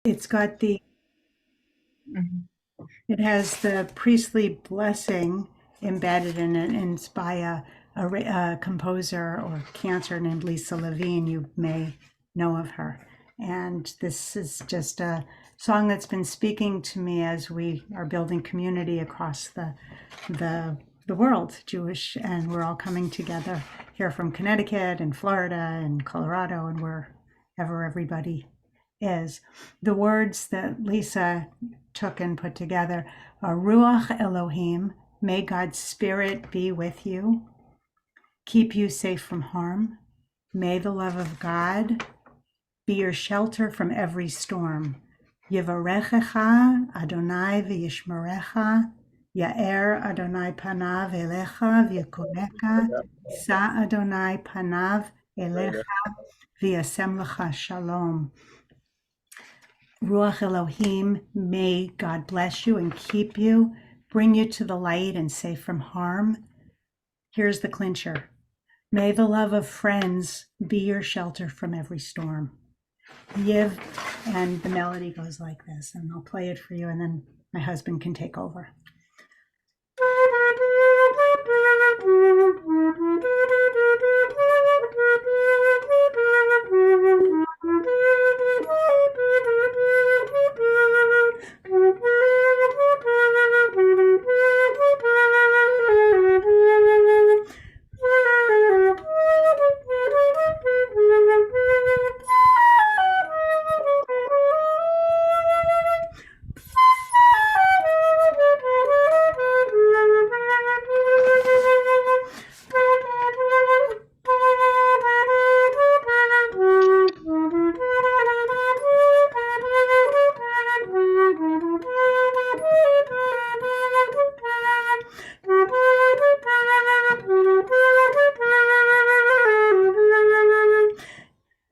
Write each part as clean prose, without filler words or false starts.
It's got Mhm. it has the priestly blessing embedded in it, and it's by a composer or cantor named Lisa Levine. You may know of her. And this is just a song that's been speaking to me as we are building community across the the world, Jewish, and we're all coming together here from Connecticut and Florida and Colorado and wherever everybody is. The words that Lisa took and put together are Ruach Elohim, may God's Spirit be with you, keep you safe from harm. May the love of God be your shelter from every storm. Yivarechecha Adonai v'yishmerecha, Ya'er Adonai panav elecha v'yakoneka, Yisa Adonai panav elecha v'yasem lecha shalom. Ruach Elohim, may God bless you and keep you, bring you to the light and safe from harm. Here's the clincher. May the love of friends be your shelter from every storm. Yiv, and the melody goes like this, and I'll play it for you, and then my husband can take over.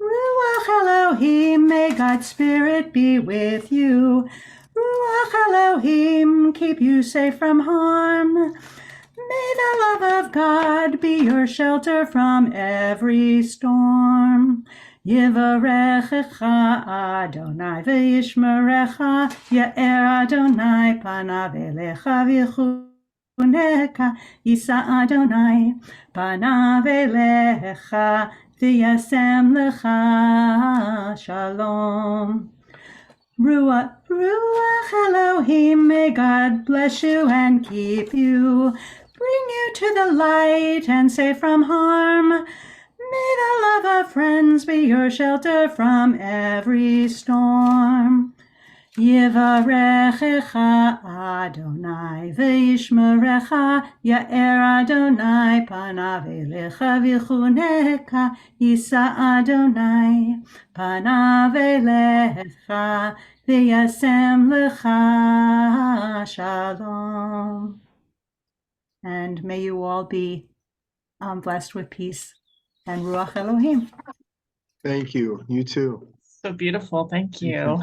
Ruach Elohim, may God's Spirit be with you. Ruach Elohim, keep you safe from harm. May the love of God be your shelter from every storm. Yivarechecha Adonai v'yishmerecha, Ya'er Adonai panav elecha v'yichuneka, Yisa Adonai panav elecha v'yasem lecha shalom. Ruach Elohim, may God bless you and keep you, bring you to the light and safe from harm. May the love of friends be your shelter from every storm. Yivarechecha Adonai v'yishmerecha, Ya'er Adonai panav elecha v'yichuneka, Yisa Adonai panav elecha v'yasem lecha shalom. And may you all be blessed with peace and Ruach Elohim. Thank you. You too. So beautiful. Thank Thank you.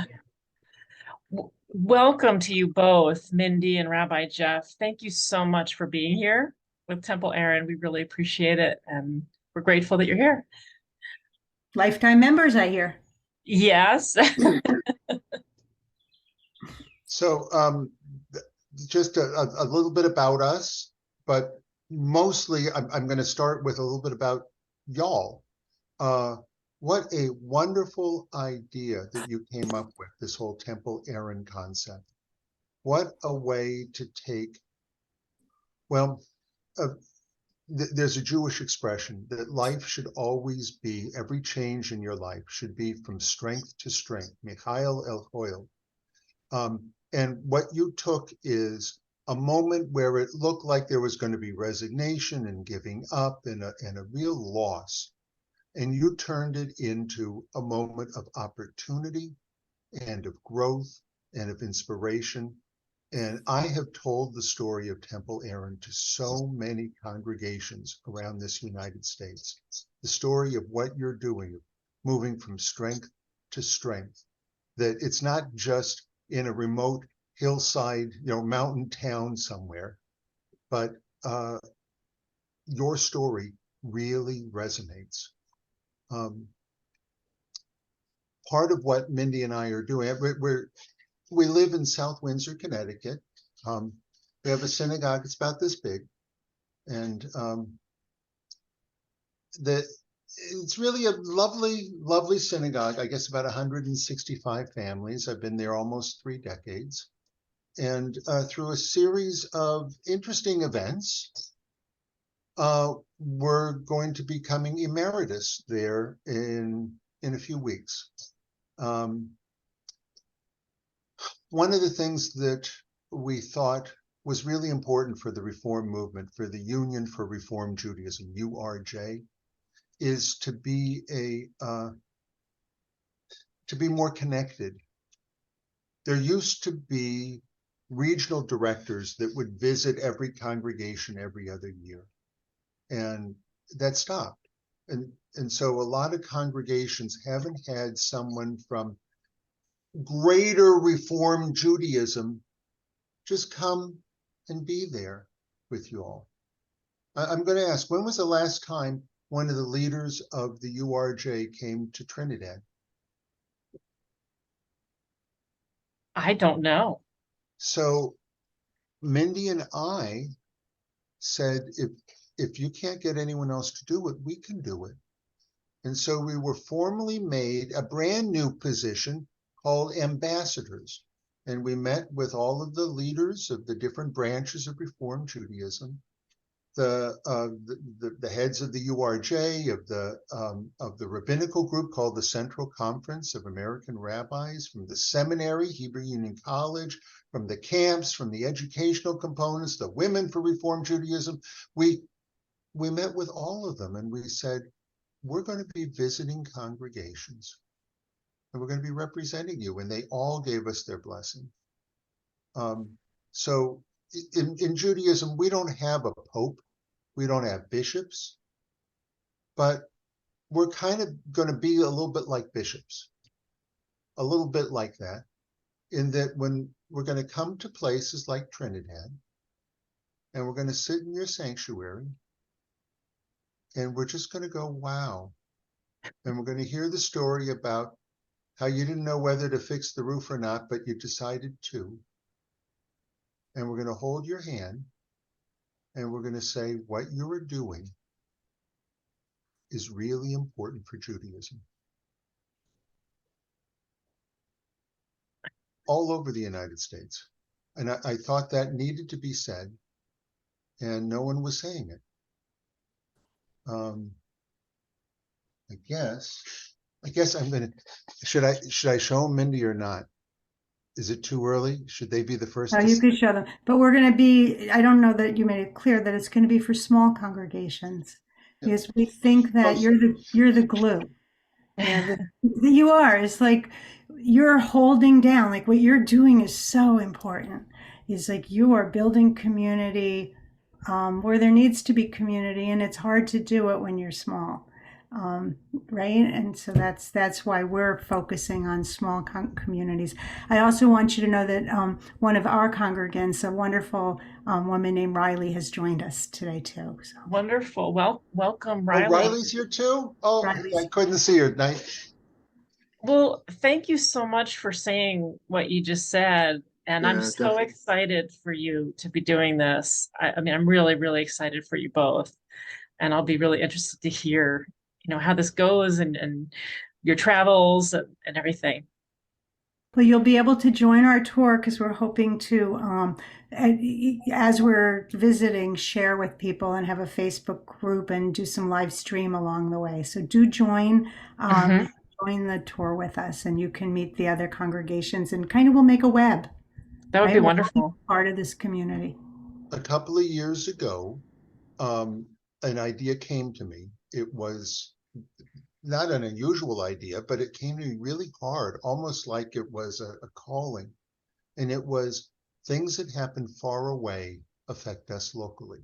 Welcome to you both, Mindy and Rabbi Jeff. Thank you so much for being here with Temple Aaron. We really appreciate it, and we're grateful that you're here. Lifetime members, I hear. Yes. So just a little bit about us, but mostly I'm going to start with a little bit about y'all. What a wonderful idea that you came up with, this whole Temple Aaron concept. What a way to take, well, there's a Jewish expression that life should always be, every change in your life should be from strength to strength, Michael El Hoil. And what you took is a moment where it looked like there was going to be resignation and giving up and a real loss. And you turned it into a moment of opportunity and of growth and of inspiration. And I have told the story of Temple Aaron to so many congregations around this United States. The story of what you're doing, moving from strength to strength, that it's not just in a remote hillside, mountain town somewhere, but your story really resonates. part of what Mindy and I are doing. We live in South Windsor, Connecticut. We have a synagogue. It's about this big, and it's really a lovely, lovely synagogue. I guess about 165 families. I've been there almost 3 decades. And through a series of interesting events, we're going to be becoming emeritus there in a few weeks. One of the things that we thought was really important for the Reform movement, for the Union for Reform Judaism, URJ, is to be more connected. There used to be regional directors that would visit every congregation every other year, and that stopped. And so a lot of congregations haven't had someone from greater Reform Judaism just come and be there with you all. I'm going to ask, when was the last time one of the leaders of the URJ came to Trinidad? I don't know. So Mindy and I said, if you can't get anyone else to do it, we can do it. And so we were formally made a brand new position called ambassadors. And we met with all of the leaders of the different branches of Reform Judaism, the heads of the URJ, of the rabbinical group called the Central Conference of American Rabbis, from the seminary, Hebrew Union College, from the camps, from the educational components, the Women for Reform Judaism. We met with all of them, and we said, we're going to be visiting congregations, and we're going to be representing you. And they all gave us their blessing. So in Judaism, we don't have a pope, we don't have bishops, but we're kind of going to be a little bit like bishops, a little bit like that, in that when we're going to come to places like Trinidad, and we're going to sit in your sanctuary, and we're just going to go, wow. And we're going to hear the story about how you didn't know whether to fix the roof or not, but you decided to. And we're going to hold your hand, and we're going to say, what you are doing is really important for Judaism. All over the United States. And I thought that needed to be said, and no one was saying it. I guess I'm going to, should I show them, Mindy, or not? Is it too early? Should they be the first? No, you could show them, but we're going to be, I don't know that you made it clear that it's going to be for small congregations, because we think that you're the glue. Yeah, you are. It's like you're holding down, like what you're doing is so important. It's like you are building community where there needs to be community, and it's hard to do it when you're small. Right? And so that's why we're focusing on small communities. I also want you to know that one of our congregants, a wonderful woman named Riley, has joined us today too. So. Wonderful. Welcome, Oh, Riley. Riley's here too? Oh, Riley's. I couldn't see her. Well, thank you so much for saying what you just said. And yeah, I'm so definitely excited for you to be doing this. I mean, I'm really, really excited for you both. And I'll be really interested to hear, how this goes and your travels and everything. Well, you'll be able to join our tour because we're hoping to, as we're visiting, share with people and have a Facebook group and do some live stream along the way. So do join the tour with us, and you can meet the other congregations, and kind of we'll make a web. That would be wonderful. Part of this community. A couple of years ago, an idea came to me. It was not an unusual idea, but it came to me really hard, almost like it was a calling. And it was, things that happen far away affect us locally.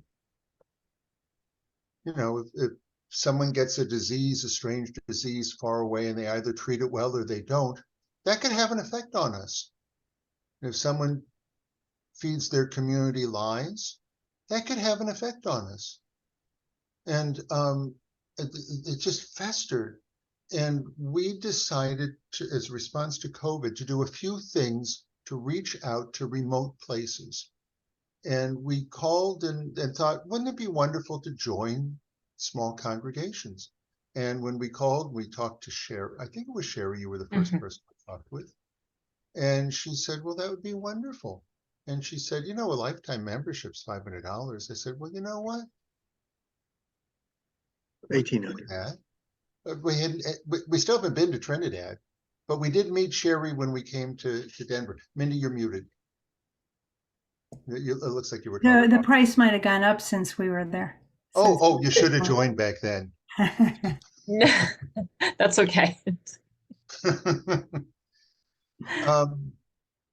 If someone gets a disease, a strange disease far away, and they either treat it well or they don't, that can have an effect on us. If someone feeds their community lies, that could have an effect on us. And it just festered. And we decided to, as a response to COVID, to do a few things to reach out to remote places. And we called and thought, wouldn't it be wonderful to join small congregations? And when we called, we talked to Sherry. I think it was Sherry, you were the first person I talked with. And she said, well, that would be wonderful. And she said, you know, a lifetime membership's $500. I said, well, you know what? 1,800. We still haven't been to Trinidad, but we did meet Sherry when we came to Denver. Mindy, you're muted. It looks like you were talking. The price might have gone up since we were there. Oh, you should have joined back then. That's okay.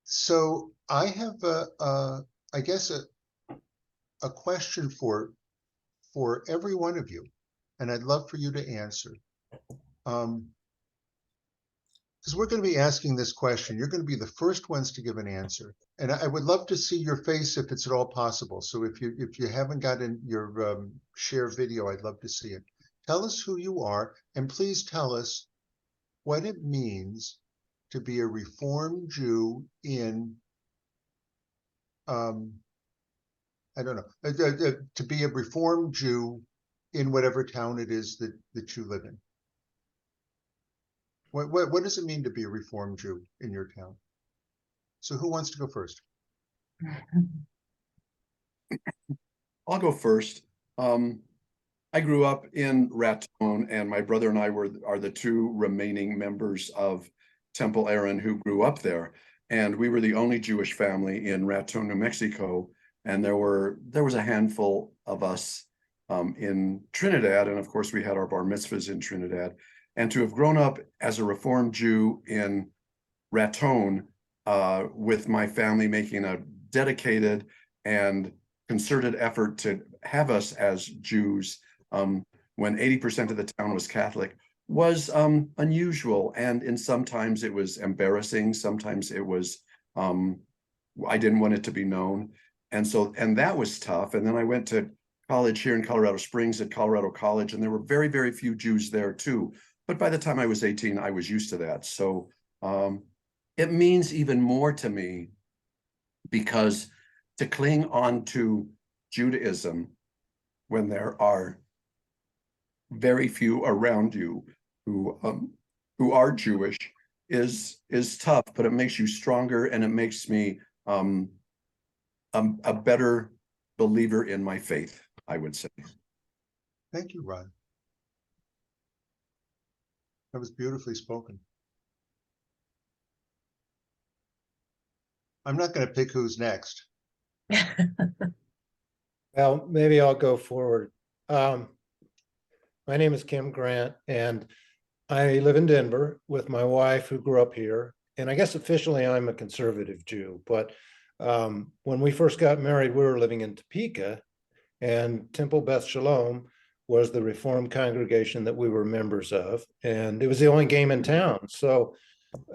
So I have I guess a question for every one of you, and I'd love for you to answer. Because we're going to be asking this question. You're going to be the first ones to give an answer. And I would love to see your face if it's at all possible. So if you haven't gotten your share video, I'd love to see it. Tell us who you are, and please tell us what it means to be a Reformed Jew in, I don't know, to be a Reformed Jew in whatever town it is that you live in. What does it mean to be a Reformed Jew in your town? So who wants to go first? I'll go first. I grew up in Raton, and my brother and I are the two remaining members of Temple Aaron who grew up there. And we were the only Jewish family in Raton, New Mexico. And there was a handful of us in Trinidad. And of course, we had our bar mitzvahs in Trinidad. And to have grown up as a Reformed Jew in Raton, with my family making a dedicated and concerted effort to have us as Jews, when 80% of the town was Catholic, was unusual. And sometimes it was embarrassing. Sometimes it was, I didn't want it to be known. And that was tough. And then I went to college here in Colorado Springs at Colorado College, and there were very, very few Jews there too. But by the time I was 18, I was used to that. So it means even more to me, because to cling on to Judaism when there are very few around you who are Jewish is tough, but it makes you stronger, and it makes me a better believer in my faith, I would say. Thank you, Ron. That was beautifully spoken. I'm not going to pick who's next. Well, maybe I'll go forward. My name is Kim Grant, and I live in Denver with my wife, who grew up here. And I guess officially I'm a conservative Jew, but when we first got married, we were living in Topeka, and Temple Beth Shalom was the Reformed congregation that we were members of, and it was the only game in town. So,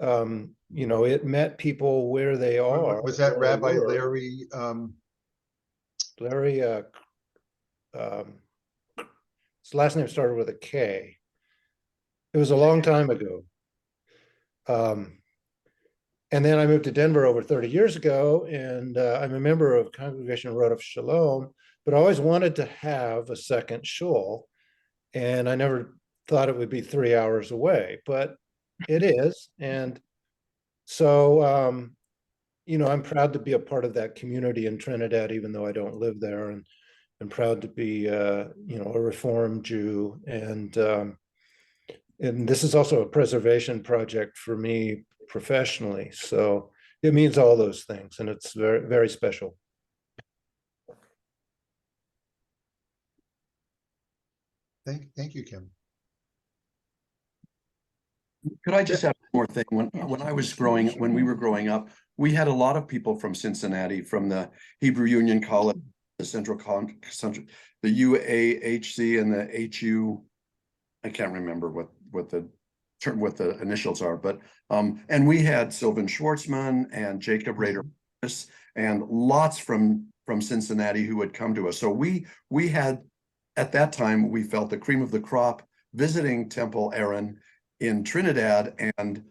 you know, it met people where they are. Was that Rabbi Larry? Larry, his last name started with a K. It was a long time ago. And then I moved to Denver over 30 years ago, and I'm a member of Congregation Rodef Shalom, but I always wanted to have a second shul, and I never thought it would be 3 hours away, but it is. And so, you know, I'm proud to be a part of that community in Trinidad, even though I don't live there, and I'm proud to be, you know, a Reformed Jew. And this is also a preservation project for me professionally. So it means all those things, and it's very, very special. Thank you, Kim. Could I just add one more thing? When we were growing up, we had a lot of people from Cincinnati, from the Hebrew Union College, the the UAHC, and the HU. I can't remember what the initials are, but and we had Sylvan Schwartzman and Jacob Rader and lots from Cincinnati who would come to us. So we had, at that time, we felt the cream of the crop visiting Temple Aaron, in Trinidad, and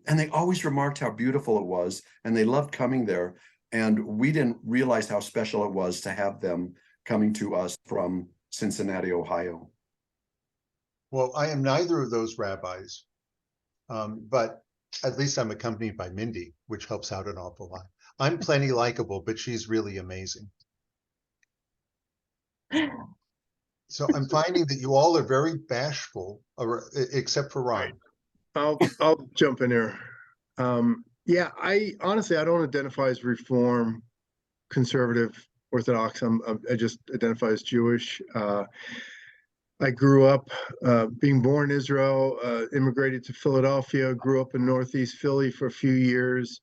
they always remarked how beautiful it was, and they loved coming there. And we didn't realize how special it was to have them coming to us from Cincinnati, Ohio. Well, I am neither of those rabbis, but at least I'm accompanied by Mindy, which helps out an awful lot. I'm plenty likable, but she's really amazing. So I'm finding that you all are very bashful, except for Ron. I'll jump in there. Yeah, I honestly, I don't identify as Reform, conservative, Orthodox. I just identify as Jewish. I grew up being born in Israel, immigrated to Philadelphia, grew up in Northeast Philly for a few years,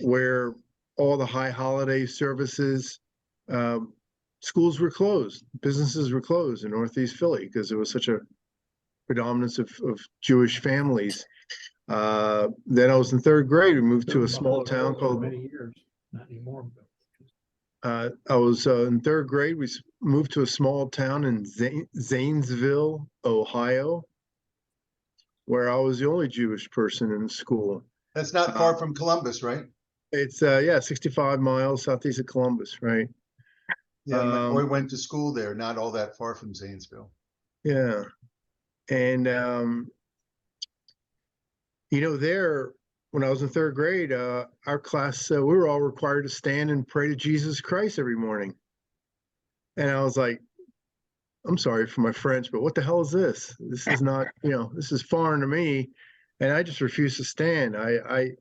where all the high holiday services, schools were closed, businesses were closed in Northeast Philly because there was such a predominance of Jewish families. Then I was in third grade. We moved to a small town called. Many years, not anymore. I was in third grade. We moved to a small town in Zanesville, Ohio, where I was the only Jewish person in school. That's not far from Columbus, right? It's 65 miles southeast of Columbus, right? Yeah, my boy went to school there, not all that far from Zanesville. Yeah, and there, when I was in third grade, our class, we were all required to stand and pray to Jesus Christ every morning. And I was like, I'm sorry for my French, but what the hell is this? This is not, this is foreign to me. And I just refused to stand. I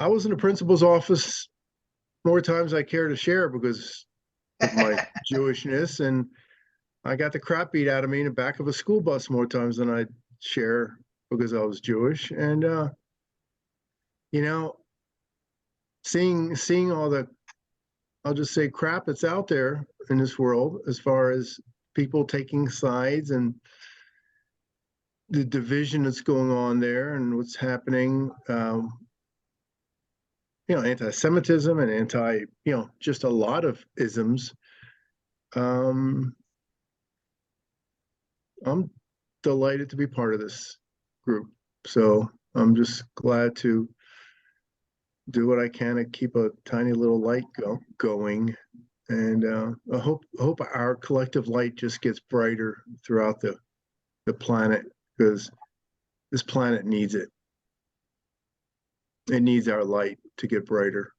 was in the principal's office more times I care to share because of my Jewishness. And I got the crap beat out of me in the back of a school bus more times than I'd share because I was Jewish. And, seeing all the, I'll just say, crap that's out there in this world as far as people taking sides and the division that's going on there and what's happening, anti-Semitism and just a lot of isms. I'm delighted to be part of this group. So I'm just glad to do what I can to keep a tiny little light going. And I hope our collective light just gets brighter throughout the planet, because this planet needs it. It needs our light to get brighter.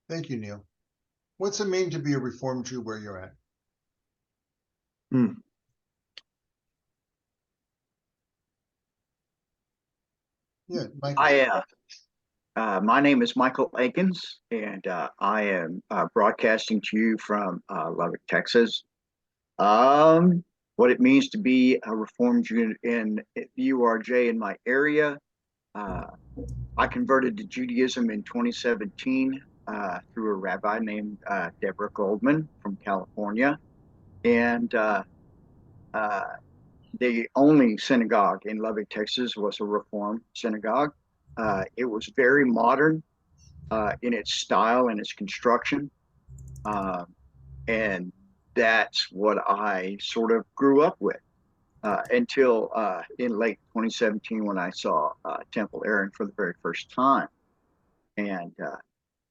Thank you, Neil. What's it mean to be a Reformed Jew where you're at? Yeah, Michael. My name is Michael Akins, and I am broadcasting to you from Lubbock, Texas. What it means to be a Reformed Jew in URJ in my area. I converted to Judaism in 2017 through a rabbi named Deborah Goldman from California. And the only synagogue in Lubbock, Texas was a Reformed synagogue. It was very modern in its style and its construction. And that's what I sort of grew up with until in late 2017 when I saw Temple Aaron for the very first time. And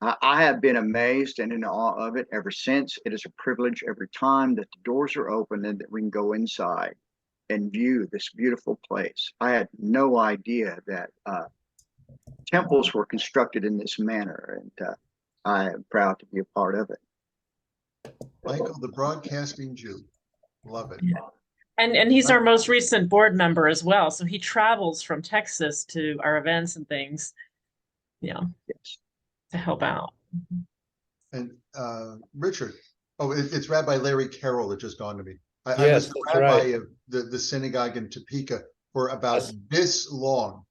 I have been amazed and in awe of it ever since. It is a privilege every time that the doors are open and that we can go inside and view this beautiful place. I had no idea that temples were constructed in this manner, and I am proud to be a part of it. Michael, the broadcasting Jew. Love it. Yeah. And he's our most recent board member as well. So he travels from Texas to our events and things, Yes. to help out. And Richard, it's Rabbi Larry Carroll that just dawned to me. I Yes, was the that's rabbi right. of the synagogue in Topeka for about this long.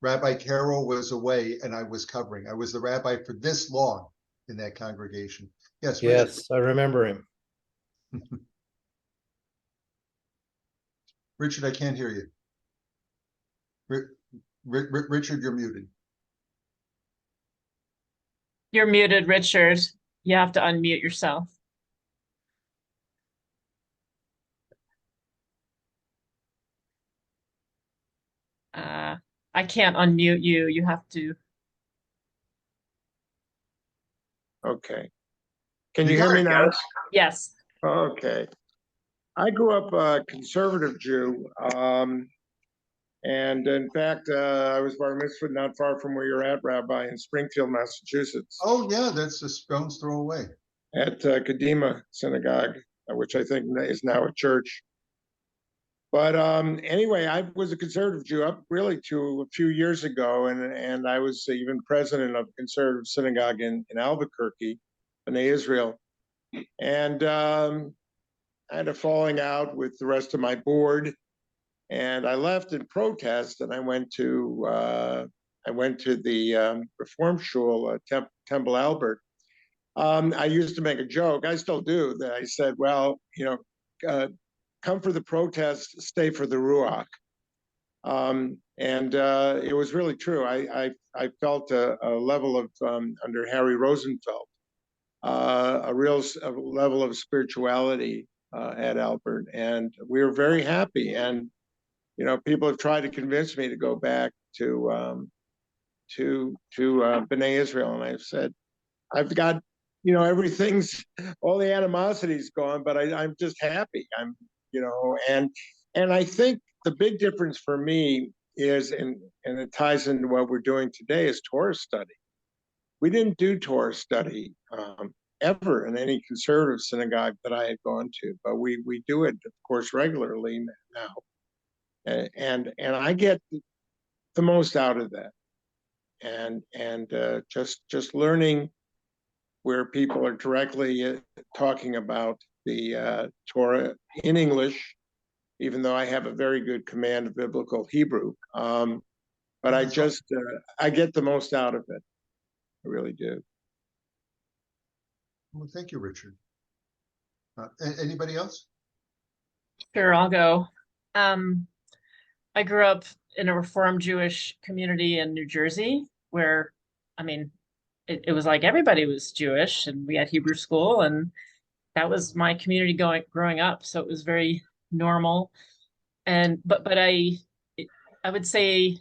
Rabbi Carroll was away and I was covering. I was the rabbi for this long in that congregation. Yes. Yes, I remember him. Richard, I can't hear you. Richard, you're muted. You're muted, Richard. You have to unmute yourself. I can't unmute you. You have to. Okay. Can you hear me now? Yes. Okay. I grew up a conservative Jew. And in fact, I was bar mitzvahed not far from where you're at, Rabbi, in Springfield, Massachusetts, Oh, yeah, that's a stone's throw away. at Kadima Synagogue, which I think is now a church. But anyway, I was a conservative Jew up really to a few years ago, and I was even president of a conservative synagogue in Albuquerque, B'nai Israel. And I had a falling out with the rest of my board, and I left in protest, and I went to the Reform Shul, Temple Albert. I used to make a joke, I still do, that I said, well, come for the protest, stay for the Ruach. And it was really true. I felt a level of, under Harry Rosenfeld, a level of spirituality at Albert, and we were very happy. And people have tried to convince me to go back to B'nai Israel, and I've said, I've got everything's, all the animosity's gone, but I'm just happy. And I think the big difference for me is, and it ties into what we're doing today, is Torah study. We didn't do Torah study ever in any conservative synagogue that I had gone to, but we do it, of course, regularly now. And I get the most out of that, and just learning where people are directly talking about the Torah in English, even though I have a very good command of biblical Hebrew. But I get the most out of it. I really do. Well, thank you, Richard. Anybody else? Sure, I'll go. I grew up in a Reformed Jewish community in New Jersey, where, I mean, it was like everybody was Jewish, and we had Hebrew school, and that was my community growing up. So it was very normal. But I would say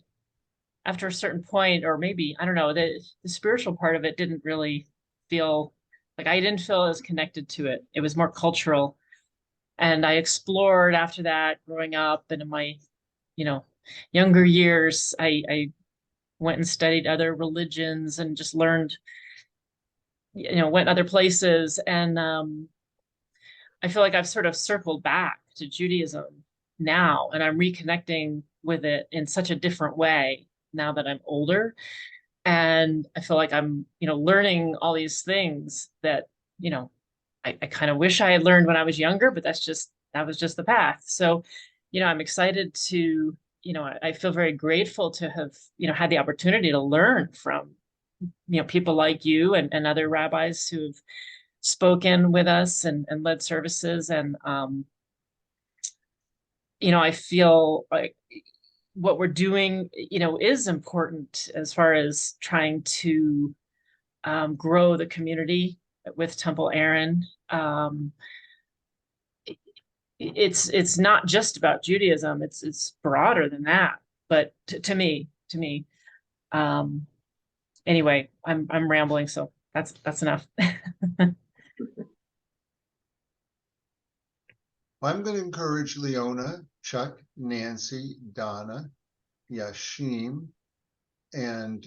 after a certain point, or maybe, I don't know, the spiritual part of it didn't really feel like, I didn't feel as connected to it. It was more cultural. And I explored after that growing up, and in my, younger years, I went and studied other religions and just learned, went other places. And I feel like I've sort of circled back to Judaism now, and I'm reconnecting with it in such a different way now that I'm older. And I feel like I'm, learning all these things that, I kind of wish I had learned when I was younger, but that was just the path. So, I'm excited to, I feel very grateful to have, had the opportunity to learn from, people like you and other rabbis who have spoken with us and led services. And, I feel like what we're doing, is important as far as trying to grow the community with Temple Aaron. It's not just about Judaism. It's broader than that. But to me, anyway, I'm rambling, so that's enough. I'm going to encourage Leona, Chuck, Nancy, Donna, Yashim, and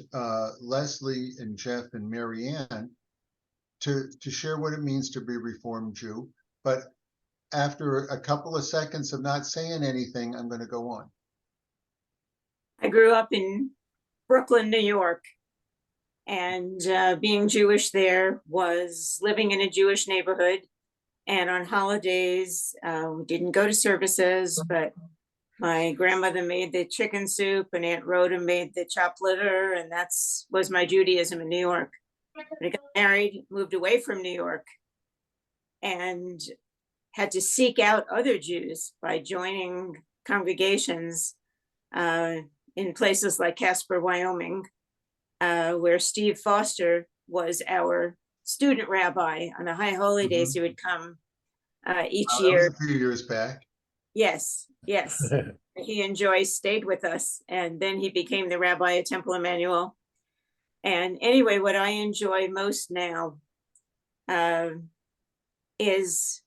Leslie and Jeff and Marianne to share what it means to be a Reformed Jew. But after a couple of seconds of not saying anything, I'm going to go on. I grew up in Brooklyn, New York, and being Jewish there was living in a Jewish neighborhood. And on holidays, we didn't go to services, but my grandmother made the chicken soup and Aunt Rhoda made the chopped liver, and was my Judaism in New York. When I got married, moved away from New York, and had to seek out other Jews by joining congregations in places like Casper, Wyoming, where Steve Foster was our student rabbi on the high holy days. He would come each year. That was a few years back. Yes. he and Joyce stayed with us, and then he became the rabbi at Temple Emmanuel. And anyway, what I enjoy most now is,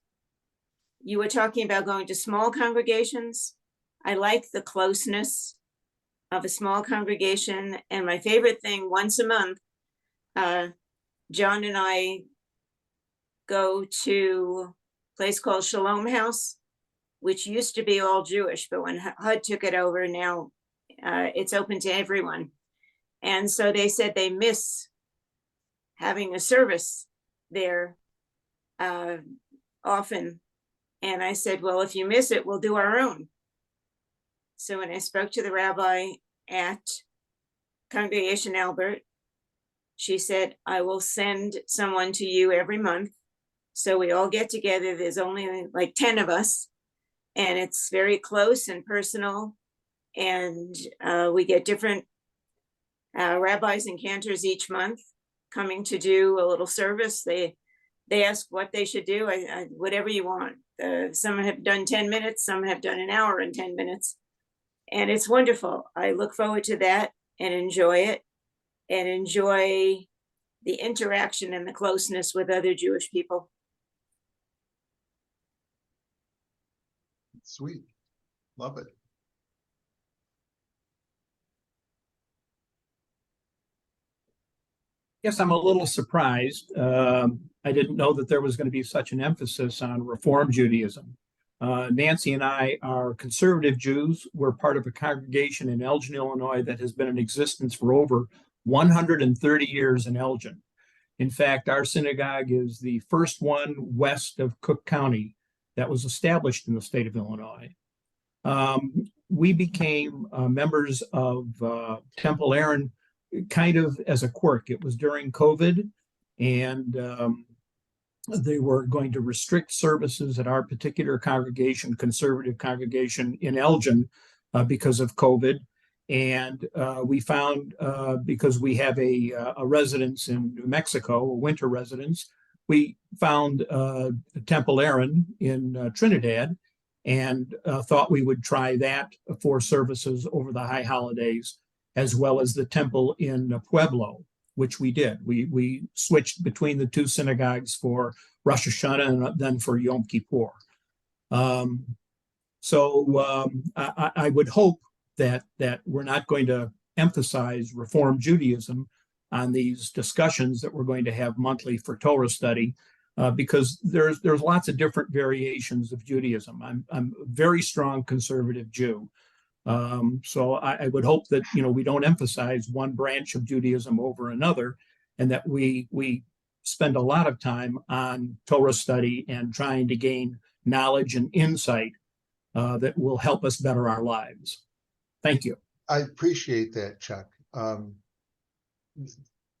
you were talking about going to small congregations. I like the closeness of a small congregation. And my favorite thing, once a month, John and I go to a place called Shalom House, which used to be all Jewish, but when HUD took it over, now it's open to everyone. And so they said they miss having a service there often. And I said, well, if you miss it, we'll do our own. So when I spoke to the rabbi at Congregation Albert, she said, I will send someone to you every month. So we all get together. There's only like 10 of us, and it's very close and personal. And we get different rabbis and cantors each month coming to do a little service. They ask what they should do. Whatever you want. Some have done 10 minutes, some have done an hour and 10 minutes. And it's wonderful. I look forward to that and enjoy it, and enjoy the interaction and the closeness with other Jewish people. Sweet. Love it. Yes, I'm a little surprised. I didn't know that there was going to be such an emphasis on Reform Judaism. Nancy and I are conservative Jews. We're part of a congregation in Elgin, Illinois that has been in existence for over 130 years in Elgin. In fact, our synagogue is the first one west of Cook County that was established in the state of Illinois. We became members of Temple Aaron kind of as a quirk. It was during COVID, and they were going to restrict services at our particular congregation, conservative congregation in Elgin, because of COVID. And we found, because we have a residence in New Mexico, a winter residence, we found Temple Aaron in Trinidad, and thought we would try that for services over the high holidays, as well as the temple in Pueblo, which we did. We switched between the two synagogues for Rosh Hashanah and then for Yom Kippur. So I would hope that we're not going to emphasize Reform Judaism on these discussions that we're going to have monthly for Torah study, because there's lots of different variations of Judaism. I'm a very strong conservative Jew. So I would hope that, we don't emphasize one branch of Judaism over another, and that we spend a lot of time on Torah study and trying to gain knowledge and insight that will help us better our lives. Thank you. I appreciate that, Chuck.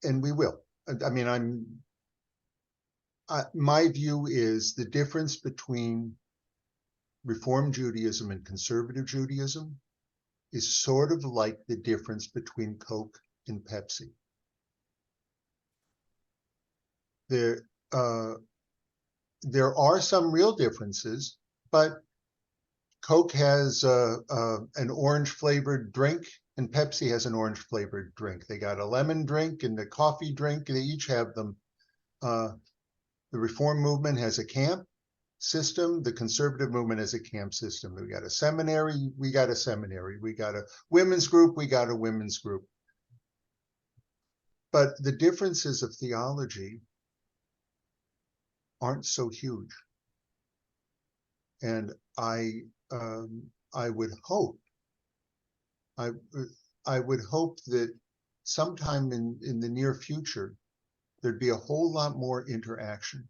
And we will. I mean, my view is the difference between Reform Judaism and conservative Judaism is sort of like the difference between Coke and Pepsi. There are some real differences, but Coke has an orange flavored drink and Pepsi has an orange flavored drink. They got a lemon drink and a coffee drink. They each have them. The Reform movement has a camp system. The conservative movement has a camp system. We got a seminary. We got a seminary. We got a women's group. We got a women's group. But the differences of theology aren't so huge. And I would hope that sometime in the near future, there'd be a whole lot more interaction.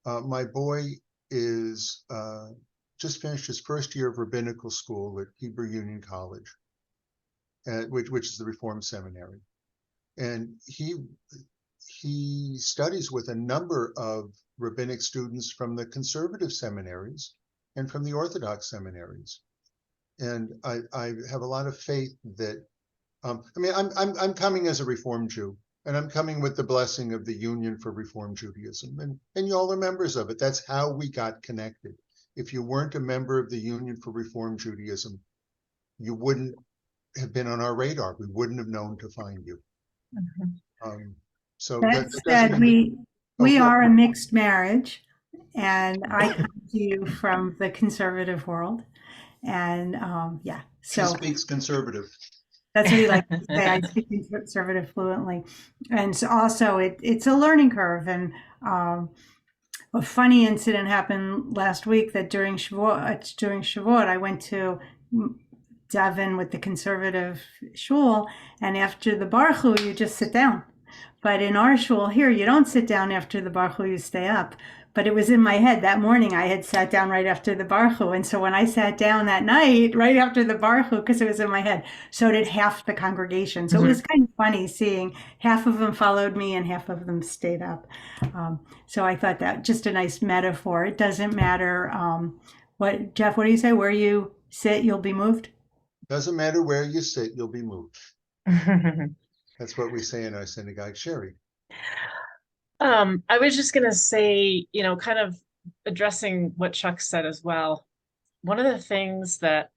My boy is just finished his first year of rabbinical school at Hebrew Union College, which is the Reformed Seminary. And he studies with a number of rabbinic students from the conservative seminaries and from the Orthodox seminaries. And I have a lot of faith that, I'm coming as a Reformed Jew, and I'm coming with the blessing of the Union for Reform Judaism. And y'all are members of it. That's how we got connected. if you weren't a member of the Union for Reform Judaism, you wouldn't have been on our radar. We wouldn't have known to find you. So That that said, doesn't mean we go are a ahead. mixed marriage, and I come to you from the conservative world, and yeah, She so speaks conservative. that's what he likes to say. I speak conservative fluently, and so also it's a learning curve. And a funny incident happened last week that during Shavuot, I went to daven with the conservative shul, and after the Baruch Hu, you just sit down. But in our shul here, you don't sit down after the Baruch Hu, you stay up. But it was in my head that morning. I had sat down right after the Baruch Hu. And so when I sat down that night, right after the Baruch Hu, because it was in my head, so did half the congregation. So it was kind of funny seeing half of them followed me and half of them stayed up. So I thought that just a nice metaphor. It doesn't matter Jeff, what do you say? Where you sit, you'll be moved? Doesn't matter where you sit, you'll be moved. That's what we say in our synagogue. Sherry. I was just going to say, kind of addressing what Chuck said as well. One of the things that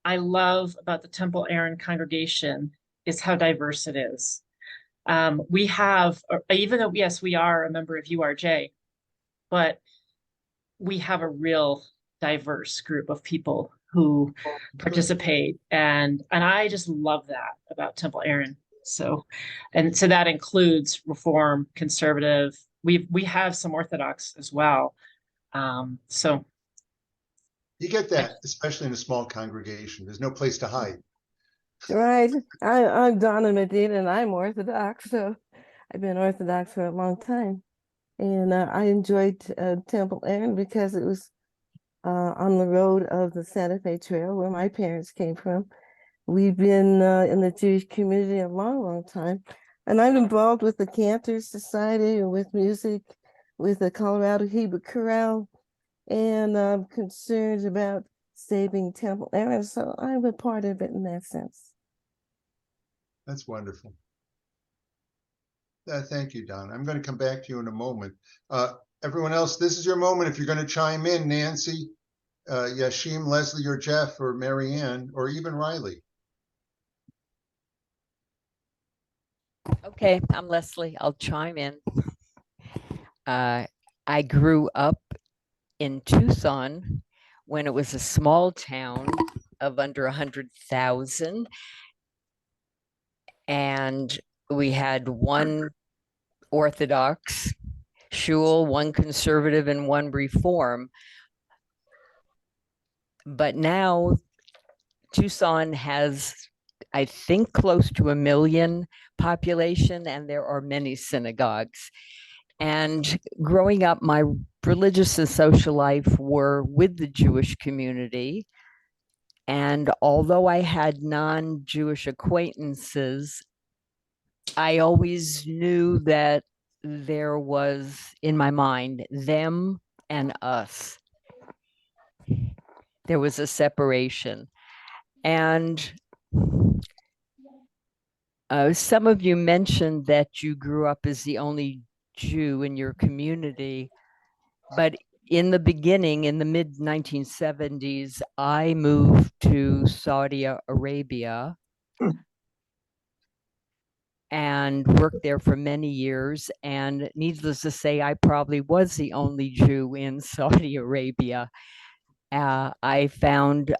I love about the Temple Aaron congregation is how diverse it is. We have, even though, yes, we are a member of URJ, but we have a real diverse group of people who participate. And I just love that about Temple Aaron. So that includes Reform, Conservative. We have some Orthodox as well. So you get that, especially in a small congregation. There's no place to hide. Right. I'm Donna Medina, and I'm Orthodox. So I've been Orthodox for a long time. And I enjoyed Temple Aaron because it was on the road of the Santa Fe Trail where my parents came from. We've been in the Jewish community a long, long time. And I'm involved with the Cantor Society and with music, with the Colorado Hebrew Chorale, and I'm concerned about saving Temple Aaron. So I'm a part of it in that sense. That's wonderful. Thank you, Don. I'm going to come back to you in a moment. Everyone else, this is your moment. If you're going to chime in, Nancy, Yashim, Leslie, or Jeff, or Marianne, or even Riley. Okay, I'm Leslie. I'll chime in. I grew up in Tucson when it was a small town of under 100,000. And we had one Orthodox shul, one conservative, and one Reform. But now Tucson has, I think, close to 1 million population, and there are many synagogues. And growing up, my religious and social life were with the Jewish community. And although I had non-Jewish acquaintances, I always knew that there was, in my mind, them and us. There was a separation. And some of you mentioned that you grew up as the only Jew in your community, but in the beginning, in the mid 1970s, I moved to Saudi Arabia and worked there for many years. And needless to say, I probably was the only Jew in Saudi Arabia. I found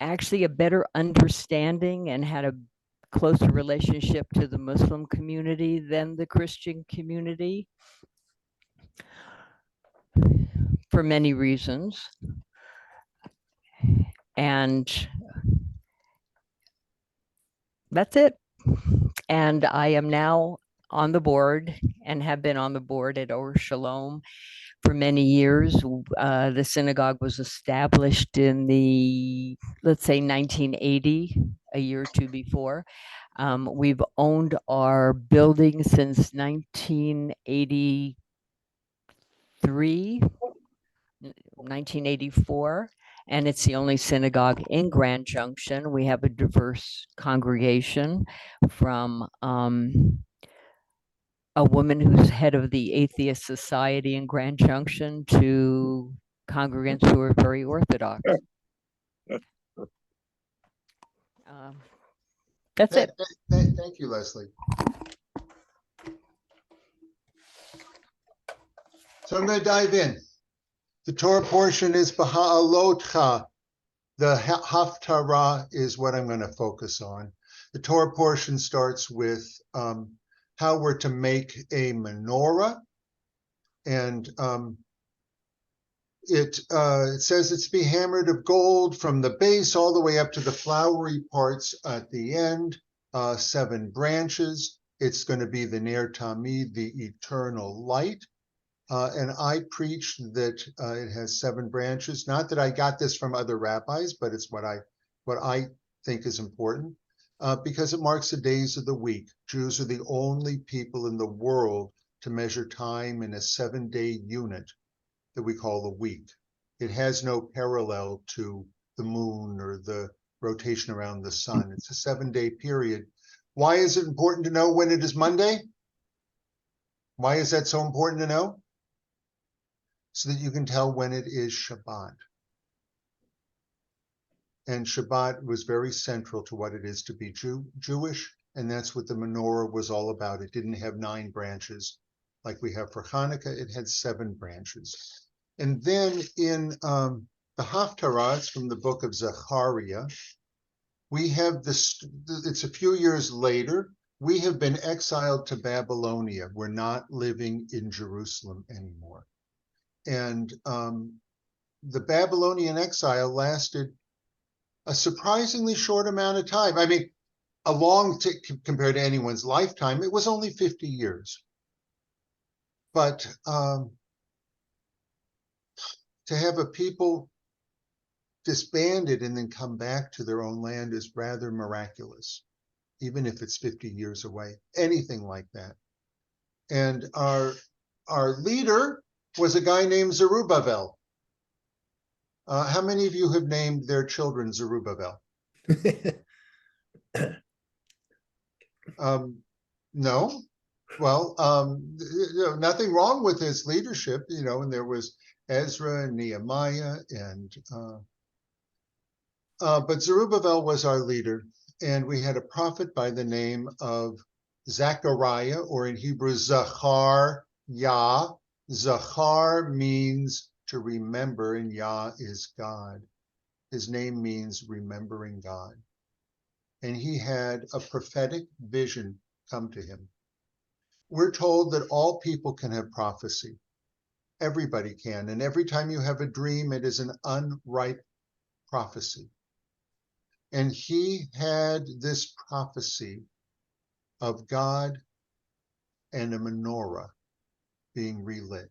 actually a better understanding and had a closer relationship to the Muslim community than the Christian community for many reasons. And that's it. And I am now on the board and have been on the board at Or Shalom for many years. The synagogue was established in the, let's say, 1980, a year or two before. We've owned our building since 1984, and it's the only synagogue in Grand Junction. We have a diverse congregation from a woman who's head of the Atheist Society in Grand Junction to congregants who are very Orthodox. That's it. Thank you, Leslie. So I'm going to dive in. The Torah portion is Baha'alotcha. The Haftarah is what I'm going to focus on. The Torah portion starts with how we're to make a menorah. And it says it's to be hammered of gold from the base all the way up to the flowery parts at the end, 7 branches. It's going to be the Ner Tamid, the eternal light. And I preach that it has 7 branches. Not that I got this from other rabbis, but it's what I think is important because it marks the days of the week. Jews are the only people in the world to measure time in a 7-day unit that we call a week. It has no parallel to the moon or the rotation around the sun. It's a 7-day period. Why is it important to know when it is Monday? Why is that so important to know? So that you can tell when it is Shabbat. And Shabbat was very central to what it is to be Jewish, and that's what the menorah was all about. It didn't have 9 branches like we have for Hanukkah. It had 7 branches. And then in the Haftarah, it's from the book of Zechariah, we have this, it's a few years later, we have been exiled to Babylonia. We're not living in Jerusalem anymore. And the Babylonian exile lasted a surprisingly short amount of time. I mean, compared to anyone's lifetime, it was only 50 years. But to have a people disbanded and then come back to their own land is rather miraculous, even if it's 50 years away, anything like that. And our leader was a guy named Zerubbabel. How many of you have named their children Zerubbabel? No? Well, nothing wrong with his leadership, and there was Ezra and Nehemiah, but Zerubbabel was our leader, and we had a prophet by the name of Zechariah, or in Hebrew, Zachar-Yah. Zachar means to remember, and Yah is God. His name means remembering God. And he had a prophetic vision come to him. We're told that all people can have prophecy. Everybody can. And every time you have a dream, it is an unripe prophecy. And he had this prophecy of God and a menorah being relit.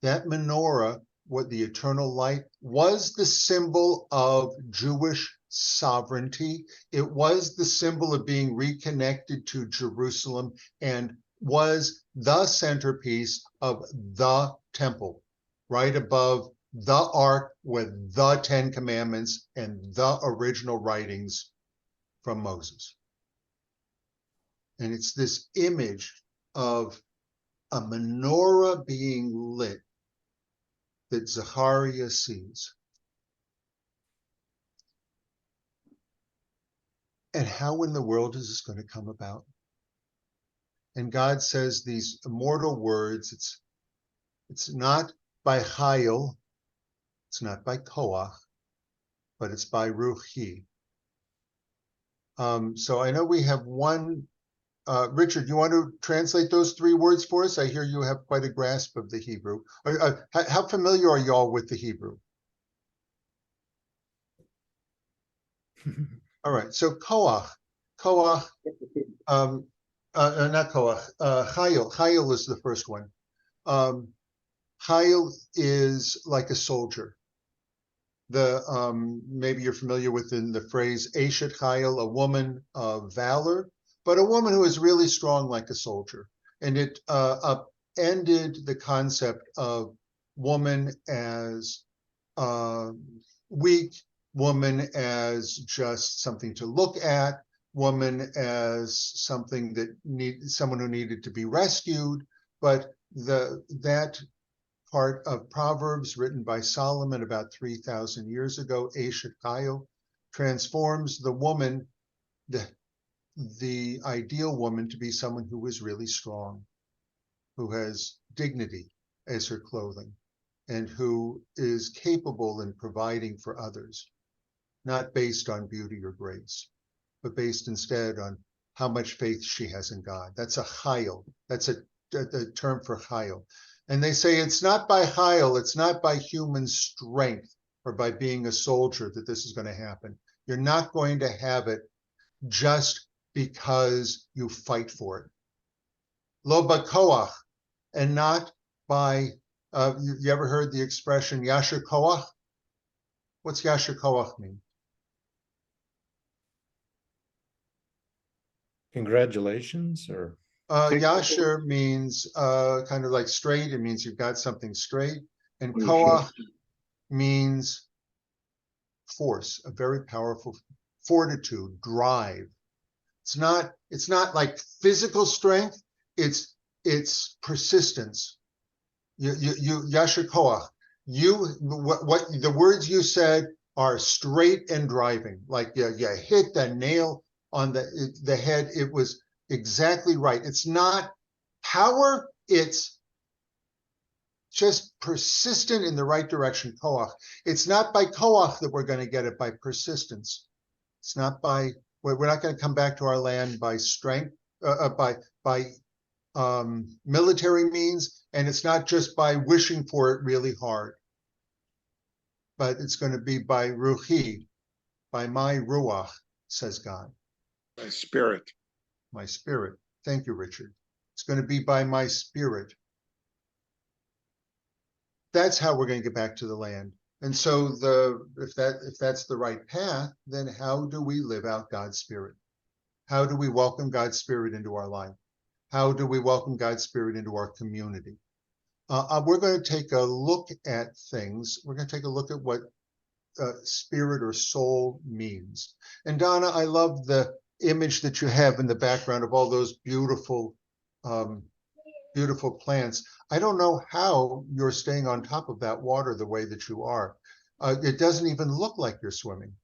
That menorah, what the eternal light, was the symbol of Jewish sovereignty. It was the symbol of being reconnected to Jerusalem and was the centerpiece of the temple, right above the ark with the 10 commandments and the original writings from Moses. And it's this image of a menorah being lit that Zechariah sees. And how in the world is this going to come about? And God says these immortal words, it's not by Chayil, it's not by Koach, but it's by Ruchi. So I know we have one. Richard, you want to translate those 3 words for us? I hear you have quite a grasp of the Hebrew. How familiar are y'all with the Hebrew? All right, so Koach, not Koach, Chayil is the first one. Chayil is like a soldier. Maybe you're familiar with the phrase Eshet Chayil, a woman of valor, but a woman who is really strong like a soldier. And it upended the concept of woman as weak, woman as just something to look at, woman as something that someone who needed to be rescued, but that part of Proverbs written by Solomon about 3,000 years ago, Eshet Chayo, transforms the woman, the ideal woman, to be someone who is really strong, who has dignity as her clothing, and who is capable in providing for others, not based on beauty or grace, but based instead on how much faith she has in God. That's a chayil. That's a term for chayil. And they say it's not by chayil, it's not by human strength or by being a soldier that this is going to happen. You're not going to have it just because you fight for it. Lo b'koach, and not by, you ever heard the expression yasher koach? What's yasher koach mean? Congratulations, or Yasher means kind of like straight. It means you've got something straight. And koach means force, a very powerful fortitude, drive. It's not like physical strength. It's persistence. You yasher koach. What the words you said are straight and driving. Like you hit the nail on the head. It was exactly right. It's not power. It's just persistent in the right direction. Koach. It's not by koach that we're going to get it, by persistence. It's not by, we're not going to come back to our land by strength, by military means, and it's not just by wishing for it really hard, but it's going to be by ruchi, by my ruach, says God. My spirit. My spirit. Thank you, Richard. It's going to be by my spirit. That's how we're going to get back to the land. And so if that's the right path, then how do we live out God's spirit? How do we welcome God's spirit into our life? How do we welcome God's spirit into our community? We're going to take a look at things. We're going to take a look at what spirit or soul means. And Donna, I love the image that you have in the background of all those beautiful, beautiful plants. I don't know how you're staying on top of that water the way that you are. It doesn't even look like you're swimming.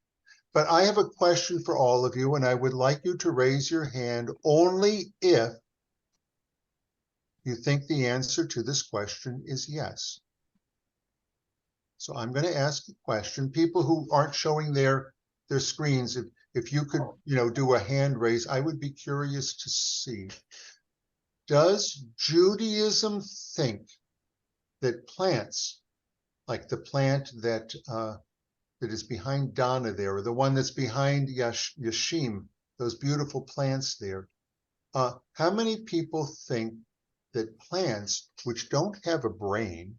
But I have a question for all of you, and I would like you to raise your hand only if you think the answer to this question is yes. So I'm going to ask a question. People who aren't showing their screens, if you could, do a hand raise, I would be curious to see. Does Judaism think that plants, like the plant that is behind Donna there, or the one that's behind Yashim, those beautiful plants there, how many people think that plants which don't have a brain,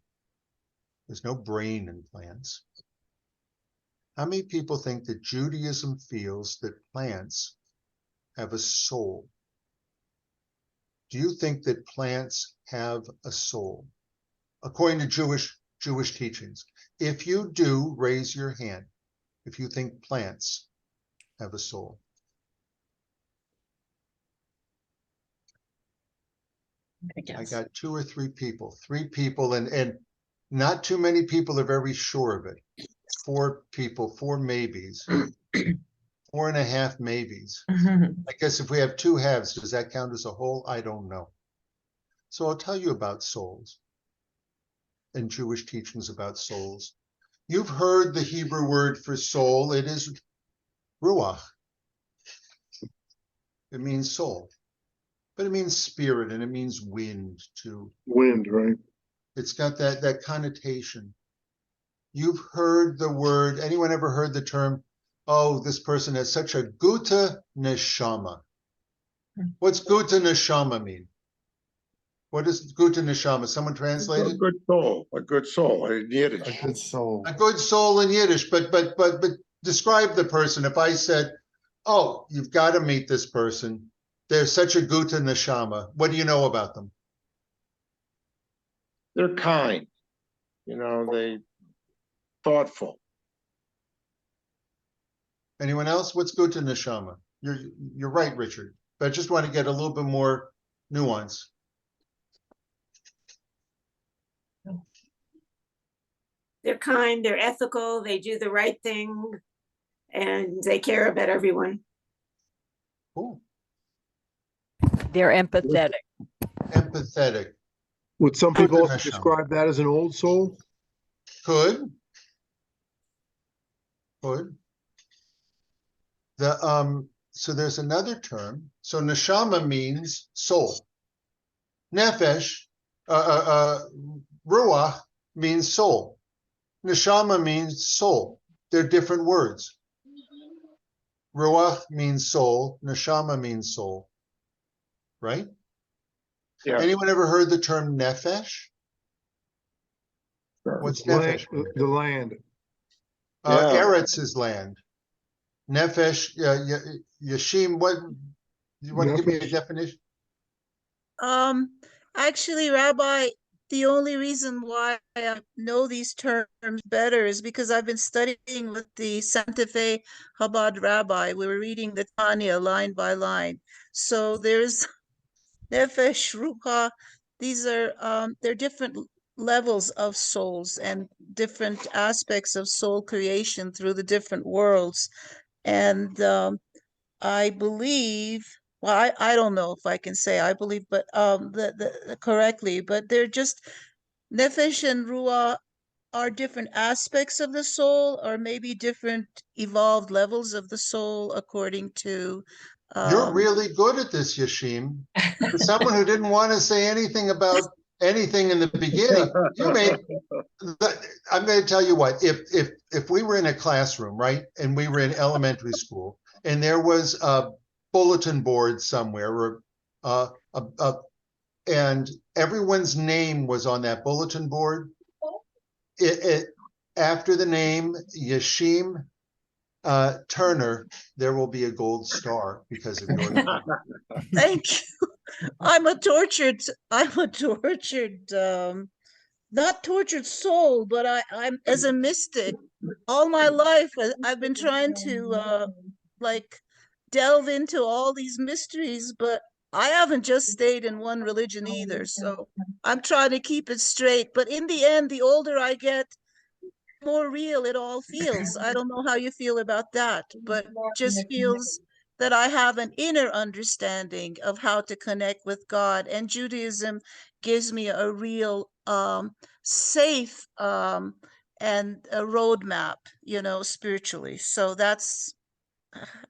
there's no brain in plants, how many people think that Judaism feels that plants have a soul? Do you think that plants have a soul, according to Jewish teachings? If you do, raise your hand if you think plants have a soul. I got 2 or 3 people, and not too many people are very sure of it. 4 people, 4 maybes, 4.5 maybes. I guess if we have 2 halves, does that count as a whole? I don't know. So I'll tell you about souls and Jewish teachings about souls. You've heard the Hebrew word for soul. It is ruach. It means soul, but it means spirit, and it means wind too. Wind, right? It's got that connotation. You've heard the word, anyone ever heard the term, oh, this person has such a gute neshama. What's gute neshama mean? What does gute neshama? Someone translate it? A good soul in Yiddish. A good soul. A good soul in Yiddish, but describe the person. If I said, oh, you've got to meet this person, they're such a gute neshama, what do you know about them? They're kind, they thoughtful. Anyone else? What's gute neshama? you're right, Richard. But I just want to get a little bit more nuance. They're kind, they're ethical, they do the right thing, and they care about everyone. Cool. They're empathetic. Empathetic. Would some Good people also definition. describe that as an old soul? Could. So there's another term. So neshama means soul. Nefesh, ruach means soul. Neshama means soul. They're different words. Ruach means soul. Neshama means soul. Right? Yeah. Anyone ever heard the term nefesh? What's nefesh? The land. Eretz is land. Nefesh, Yashim, what, you want to give me a definition? Actually, Rabbi, the only reason why I know these terms better is because I've been studying with the Santa Fe Chabad rabbi. We were reading the Tanya line by line. So there's Nefesh, Rucha. These are they're different levels of souls and different aspects of soul creation through the different worlds. And I believe, well, I don't know if I can say I believe, but the correctly, but they're just nefesh and ruah are different aspects of the soul, or maybe different evolved levels of the soul according to. You're really good at this, Yashim. For someone who didn't want to say anything about anything in the beginning, you made. I'm going to tell you what. If we were in a classroom, right, and we were in elementary school, and there was a bulletin board somewhere, or and everyone's name was on that bulletin board. After the name Yashim Turner, there will be a gold star because of your name. Thank you. I'm a tortured, not tortured soul, but I'm as a mystic. All my life, I've been trying to like delve into all these mysteries, but I haven't just stayed in one religion either. So I'm trying to keep it straight. But in the end, the older I get, more real it all feels. I don't know how you feel about that, but just feels that I have an inner understanding of how to connect with God. And Judaism gives me a real safe and a roadmap, spiritually. So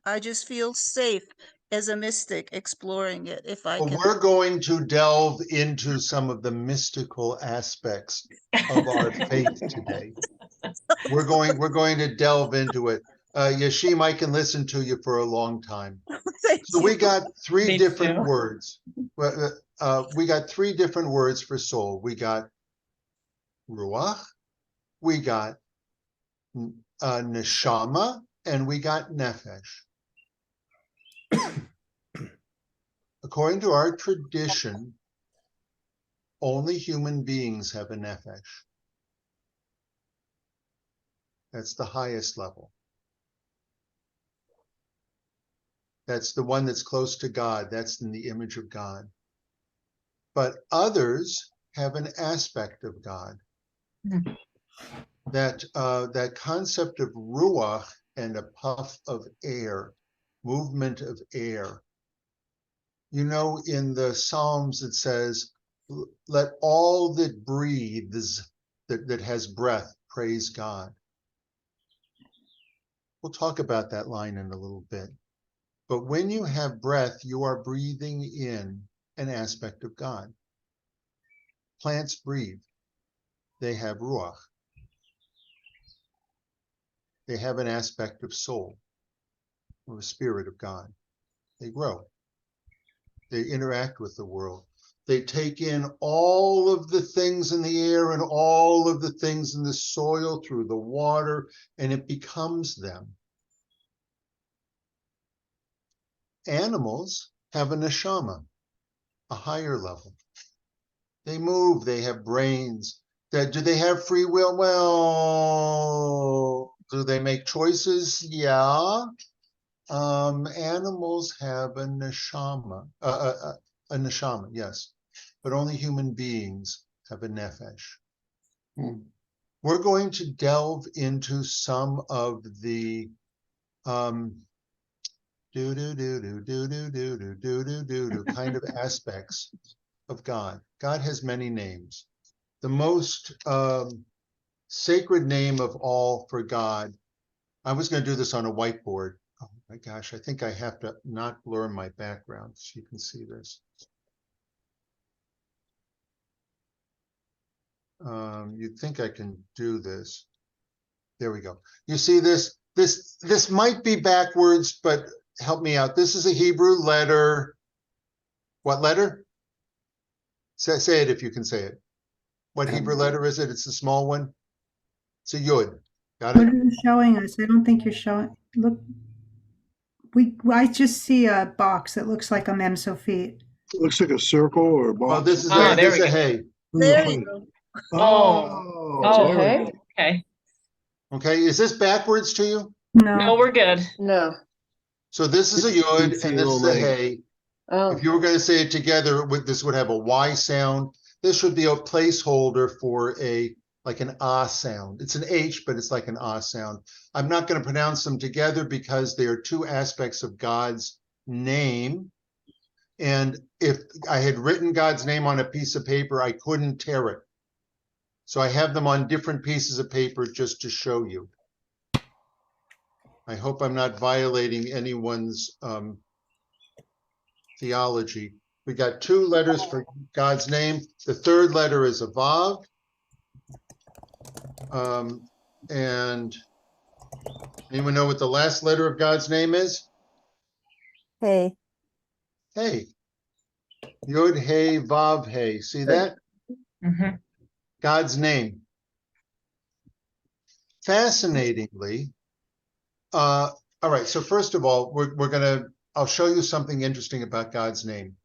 I just feel safe as a mystic exploring it. If I Well, can. we're going to delve into some of the mystical aspects of our faith today. We're going to delve into it. Yashim, I can listen to you for a long time. So we got three different words. We got three different words for soul. We got ruach, we got neshama, and we got nefesh. According to our tradition, only human beings have a nefesh. That's the highest level. That's the one that's close to God. That's in the image of God. But others have an aspect of God. That concept of ruach and a puff of air, movement of air. You know, in the Psalms it says, let all that breathes, that has breath, praise God. We'll talk about that line in a little bit. But when you have breath, you are breathing in an aspect of God. Plants breathe. They have ruach. They have an aspect of soul, or the spirit of God. They grow. They interact with the world. They take in all of the things in the air and all of the things in the soil through the water, and it becomes them. Animals have a neshama, a higher level. They move, they have brains. Do they have free will? Well, do they make choices? Yeah. Animals have a neshama, yes, but only human beings have a nefesh. We're going to delve into some of the kind of aspects of God. God has many names. The most sacred name of all for God, I was going to do this on a whiteboard. Oh my gosh, I think I have to not blur my background so you can see this. You'd think I can do this. There we go. You see this? This might be backwards, but help me out. This is a Hebrew letter. What letter? Say it if you can say it. What Hebrew letter is it? It's the small one. It's a yud. Got What it? are you showing us? I don't think you're showing. Look, I just see a box that looks like a Mem Sofit. Looks like a circle or a box. Well, this is Ah, there this we is a go. hay. There you go. Oh, there we go. okay. Okay, is this backwards to you? No, No. we're good. No. So this is a yud and this is a hay. Oh. If you were going to say it together, this would have a Y sound. This would be a placeholder for like an ah sound. It's an H, but it's like an ah sound. I'm not going to pronounce them together because they are two aspects of God's name. And if I had written God's name on a piece of paper, I couldn't tear it. So I have them on different pieces of paper just to show you. I hope I'm not violating anyone's theology. We got two letters for God's name. The third letter is a Vav. And anyone know what the last letter of God's name is? Hey. Hey. Yod, Hey, Vav, Hey. See that? Mm-hmm. God's name. Fascinatingly, all right, so first of all, I'll show you something interesting about God's name.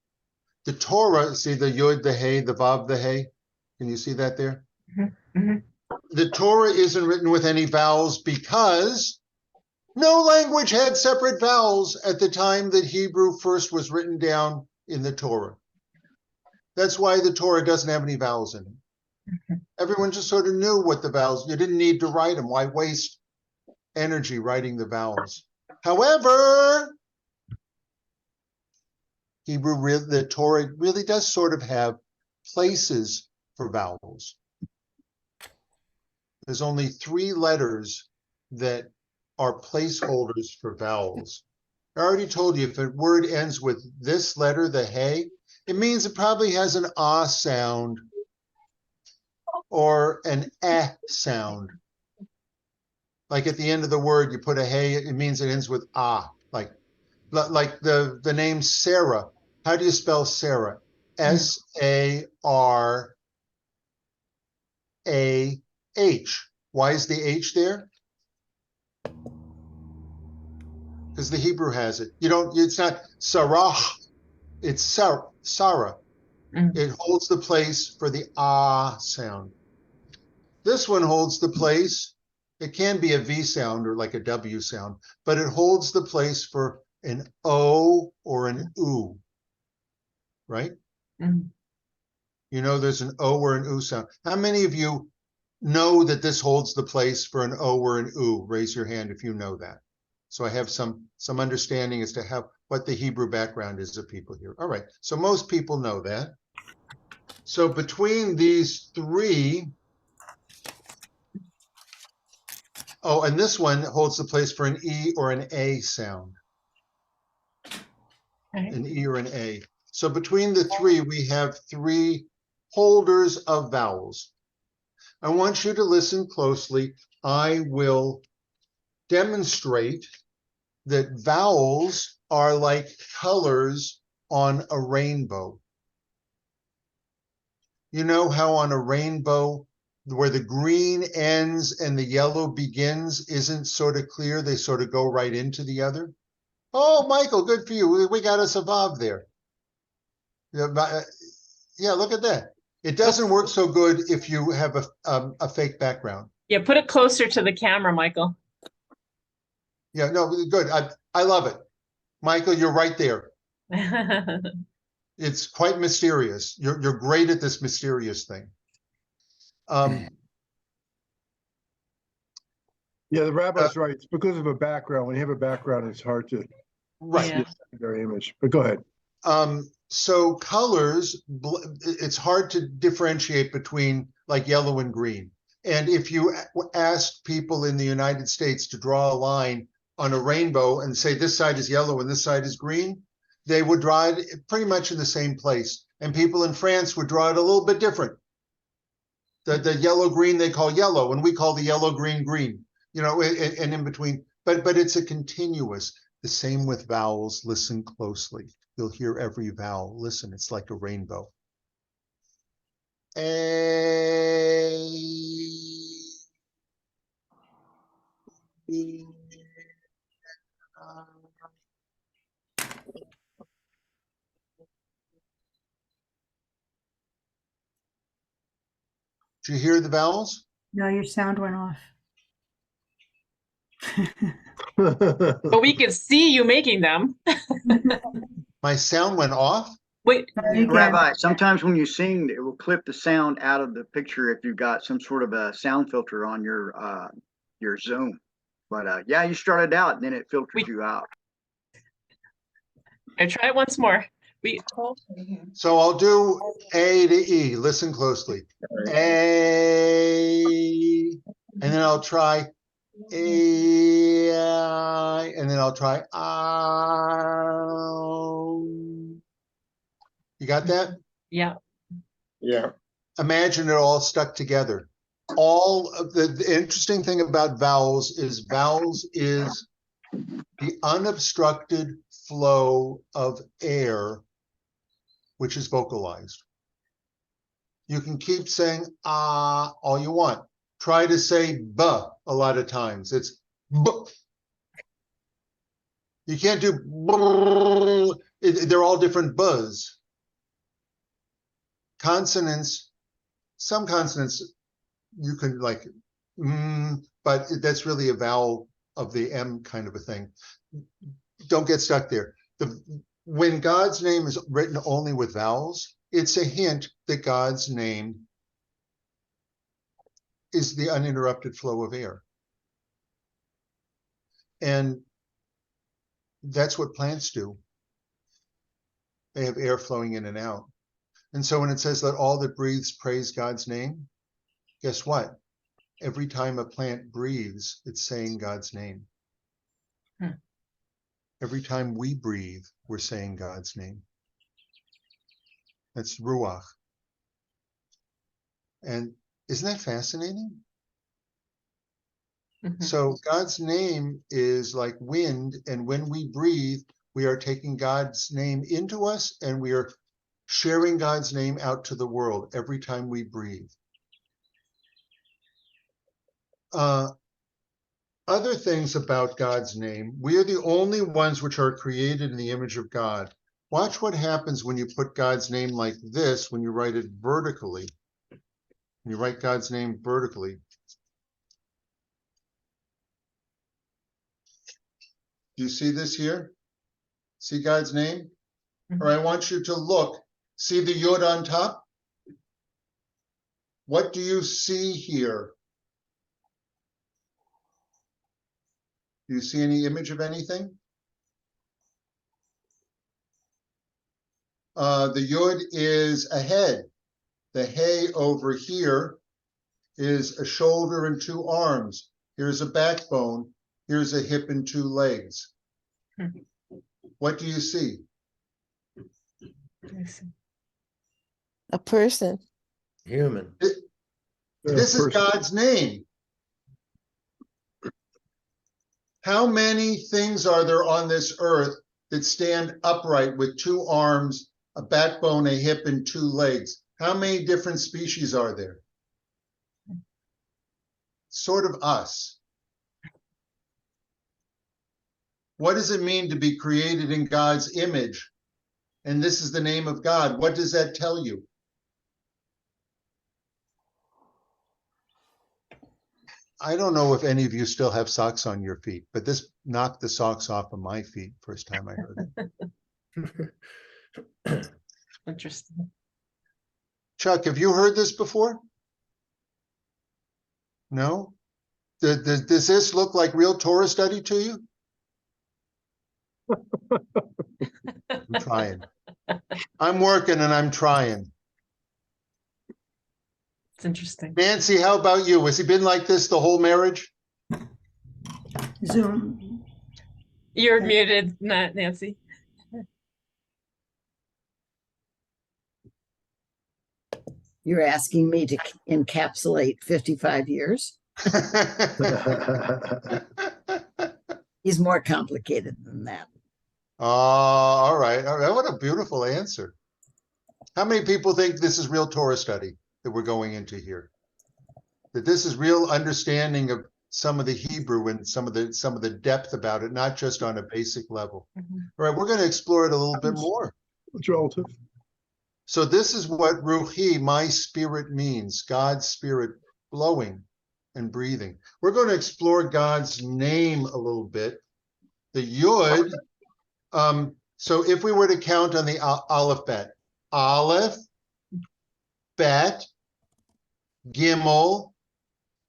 The Torah, see the Yod, the Hey, the Vav, the Hey? Can you see that there? Mm-hmm. Mm-hmm. The Torah isn't written with any vowels because no language had separate vowels at the time that Hebrew first was written down in the Torah. That's why the Torah doesn't have any vowels in it. Mm-hmm. Everyone just sort of knew what the vowels, you didn't need to write them. Why waste energy writing the vowels? However, the Torah really does sort of have places for vowels. There's only 3 letters that are placeholders for vowels. I already told you if a word ends with this letter, the hey, it means it probably has an ah sound or an eh sound. Like at the end of the word, you put a hey, it means it ends with ah, like the name Sarah. How do you spell Sarah? S-A-R-A-H. Why is the H there? Because the Hebrew has it. It's not Sarah, it's Sarah. Mm-hmm. It holds the place for the ah sound. This one holds the place. It can be a V sound or like a W sound, but it holds the place for an O or an U, right? Mm-hmm. You know, there's an O or an U sound. How many of you know that this holds the place for an O or an U? Raise your hand if you know that. So I have some understanding as to what the Hebrew background is of people here. All right, so most people know that. So between these 3, oh, and this one holds the place for an E or an A sound. Okay. An E or an A. So between the 3, we have 3 holders of vowels. I want you to listen closely. I will demonstrate that vowels are like colors on a rainbow. You know how on a rainbow, where the green ends and the yellow begins isn't sort of clear, they sort of go right into the other? Oh, Michael, good for you. We got us a Vav there. Yeah, look at that. It doesn't work so good if you have a fake background. Yeah, put it closer to the camera, Michael. Yeah, no, good. I love it. Michael, you're right there. It's quite mysterious. You're great at this mysterious thing. Yeah, the rabbi's right. It's because of a background. When you have a background, it's hard to Right. see a secondary image. But go ahead. So colors, it's hard to differentiate between like yellow and green. And if you asked people in the United States to draw a line on a rainbow and say this side is yellow and this side is green, they would draw it pretty much in the same place. And people in France would draw it a little bit different. The yellow green they call yellow, and we call the yellow green green. You know, and in between. But it's a continuous. The same with vowels. Listen closely. You'll hear every vowel. Listen, it's like a rainbow. A, E, Did you hear the vowels? No, your sound went off. But we could see you making them. My sound went off? Wait. Rabbi, sometimes when you sing, it will clip the sound out of the picture if you've got some sort of a sound filter on your Zoom. But yeah, you started out and then it filtered you out. I try it once more. So I'll do A to E. Listen closely. A, and then I'll try A, and then I'll try You got that? Yeah. Yeah. Imagine it all stuck together. All of the interesting thing about vowels is the unobstructed flow of air, which is vocalized. You can keep saying all you want. Try to say b a lot of times. It's b. You can't do they're all different buzz. Consonants, some consonants you can like, but that's really a vowel of the M kind of a thing. Don't get stuck there. When God's name is written only with vowels, it's a hint that God's name is the uninterrupted flow of air. And that's what plants do. They have air flowing in and out. And so when it says, let all that breathes praise God's name, guess what? Every time a plant breathes, it's saying God's name. Every time we breathe, we're saying God's name. That's Ruach. And isn't that fascinating? So God's name is like wind, and when we breathe, we are taking God's name into us, and we are sharing God's name out to the world every time we breathe. Other things about God's name, we are the only ones which are created in the image of God. Watch what happens when you put God's name like this, when you write it vertically. When you write God's name vertically. Do you see this here? See God's name? Or I want you to look. See the Yod on top? What do you see here? Do you see any image of anything? The Yod is a head. The Hey over here is a shoulder and two arms. Here's a backbone. Here's a hip and two legs. What do you see? A person. Human. This is God's name. How many things are there on this earth that stand upright with two arms, a backbone, a hip, and two legs? How many different species are there? Sort of us. What does it mean to be created in God's image? And this is the name of God. What does that tell you? I don't know if any of you still have socks on your feet, but this knocked the socks off of my feet first time I heard it. Interesting. Chuck, have you heard this before? No? Does this look like real Torah study to you? I'm trying. I'm working and I'm trying. It's interesting. Nancy, how about you? Has he been like this the whole marriage? Zoom. You're muted, not Nancy. You're asking me to encapsulate 55 years? He's more complicated than that. Oh, all right. All right. What a beautiful answer. How many people think this is real Torah study that we're going into here? That this is real understanding of some of the Hebrew and some of the depth about it, not just on a basic level. Mm-hmm. All right, we're going to explore it a little bit more. It's relative. So this is what Ruhi, my spirit, means. God's spirit blowing and breathing. We're going to explore God's name a little bit. The Yud. So if we were to count on the Aleph Bet, Aleph, Bet, Gimel,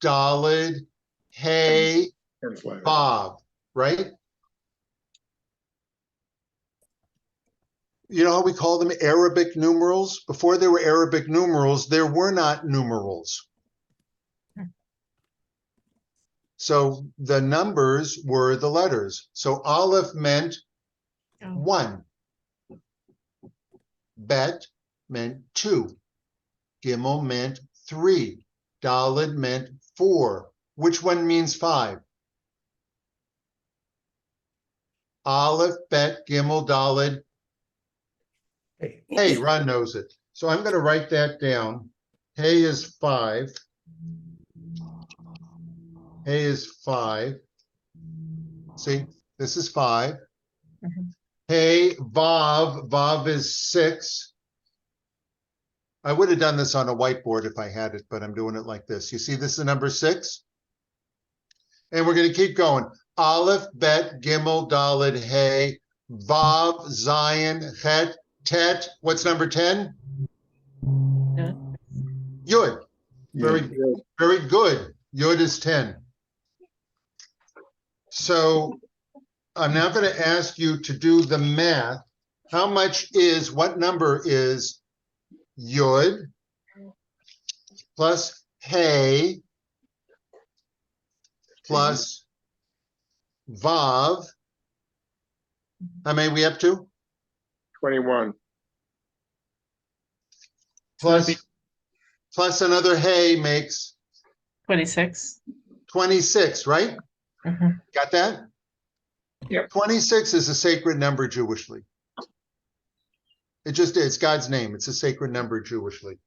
Daled, Hey, Vav, right? You know how we call them Arabic numerals? Before there were Arabic numerals, there were not numerals. So the numbers were the letters. So Aleph meant 1. Bet meant 2. Gimel meant 3. Daled meant 4. Which one means 5? Aleph, Bet, Gimel, Daled. Hey, Ron knows it. So I'm going to write that down. Hey is 5. Hey is 5. See, this is 5. Mm-hmm. Hey, Vav. Vav is 6. I would have done this on a whiteboard if I had it, but I'm doing it like this. You see, this is number 6. And we're going to keep going. Aleph, Bet, Gimel, Daled, Hey, Vav, Zion, Het, Tet. What's number 10? Yud. Very good. Very good. Yud is 10. So I'm now going to ask you to do the math. How much is, what number is Yud plus Hey plus Vav? How many are we up to? 21. Plus another Hey makes 26. 26, right? Mm-hmm. Got that? Yep. 26 is a sacred number Jewishly. It just is. It's God's name. It's a sacred number Jewishly.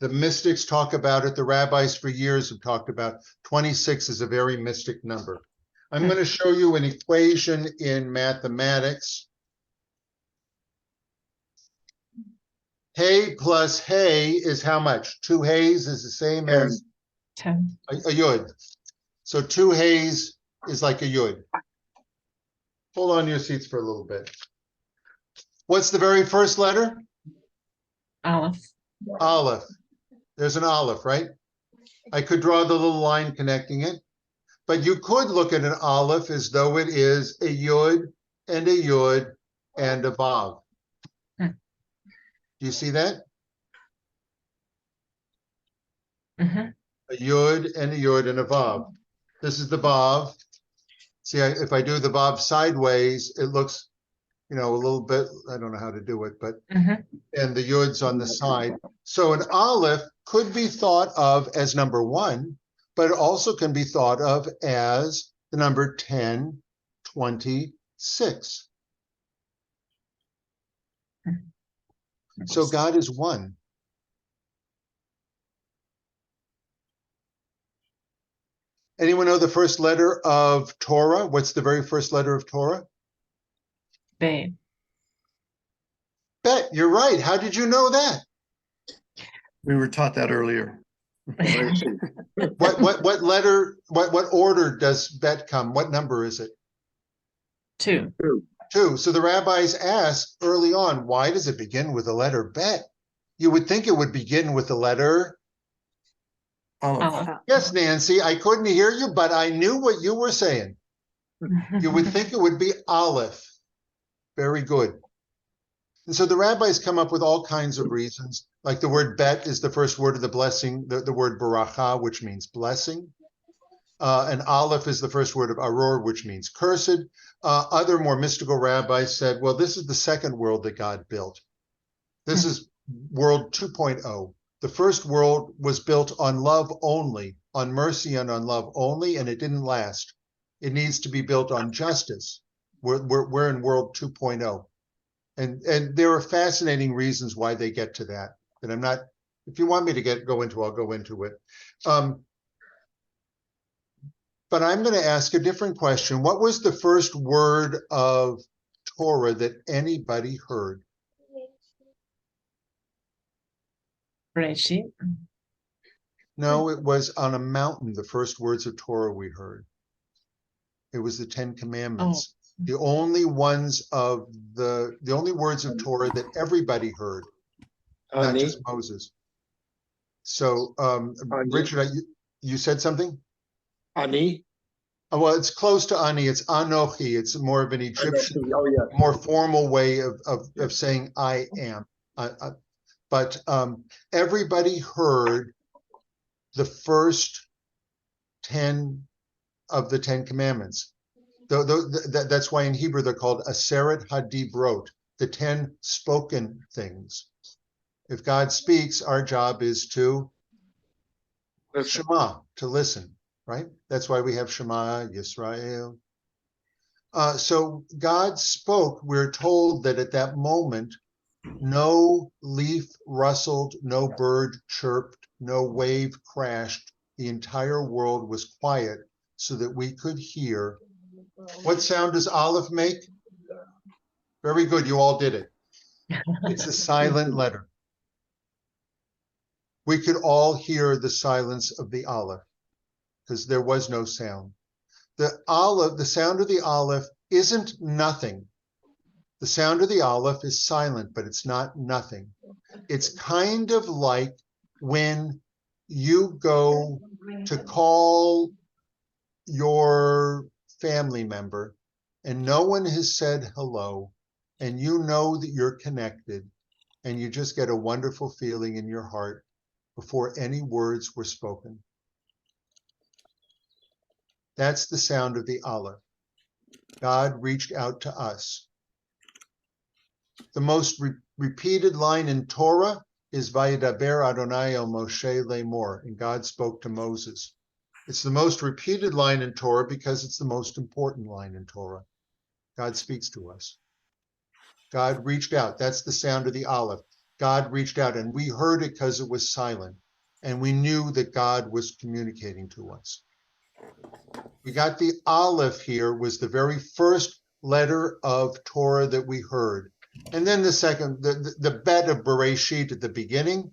The mystics talk about it. The rabbis for years have talked about 26 is a very mystic number. I'm going to show you an equation in mathematics. Hey plus Hey is how much? 2 Heys is the same as 10. a Yud. So 2 Heys is like a Yud. Hold on to your seats for a little bit. What's the very first letter? Aleph. Aleph. There's an Aleph, right? I could draw the little line connecting it, but you could look at an Aleph as though it is a Yud and a Yud and a Vav. Do you see that? Mm-hmm. A Yud and a Yud and a Vav. This is the Vav. See, if I do the Vav sideways, it looks, a little bit, I don't know how to do it, but, and the Yud's on the side. So an Aleph could be thought of as number 1, but it also can be thought of as the number 10, 26. So God is 1. Anyone know the first letter of Torah? What's the very first letter of Torah? Bet. Bet, you're right. How did you know that? We were taught that earlier. What letter, what order does bet come? What number is it? 2. 2. So the rabbis asked early on, why does it begin with the letter bet? You would think it would begin with the letter. Yes, Nancy, I couldn't hear you, but I knew what you were saying. You would think it would be Aleph. Very good. And so the rabbis come up with all kinds of reasons, like the word bet is the first word of the blessing, the word baracha, which means blessing. And Aleph is the first word of Aror, which means cursed. Other more mystical rabbis said, well, this is the second world that God built. This is world 2.0. The first world was built on love only, on mercy and on love only, and it didn't last. It needs to be built on justice. We're in world 2.0. And there are fascinating reasons why they get to that I'm not, if you want me to go into, I'll go into it. But I'm going to ask a different question. What was the first word of Torah that anybody heard? Bereshit. No, it was on a mountain, the first words of Torah we heard. It was the 10 Commandments. The only words of Torah that everybody heard, not just Moses. So, Richard, you said something? Ani? Well, it's close to Ani. It's Anochi. It's more of an Egyptian, more formal way of saying I am. But everybody heard the first 10 of the 10 Commandments. That's why in Hebrew they're called Aseret HaDibrot, the 10 spoken things. If God speaks, our job is to Shema, to listen, right? That's why we have Shema Yisrael. So God spoke. We're told that at that moment, no leaf rustled, no bird chirped, no wave crashed. The entire world was quiet so that we could hear. What sound does Aleph make? Very good, you all did it. It's a silent letter. We could all hear the silence of the Aleph because there was no sound. The sound of the Aleph isn't nothing. The sound of the Aleph is silent, but it's not nothing. It's kind of like when you go to call your family member and no one has said hello, and you know that you're connected, and you just get a wonderful feeling in your heart before any words were spoken. That's the sound of the Aleph. God reached out to us. The most repeated line in Torah is Vayidaber Adonai el Moshe Lemor, and God spoke to Moses. It's the most repeated line in Torah because it's the most important line in Torah. God speaks to us. God reached out. That's the sound of the Aleph. God reached out, and we heard it because it was silent, and we knew that God was communicating to us. We got the Aleph here, was the very first letter of Torah that we heard. And then the second, the bet of Bereshit at the beginning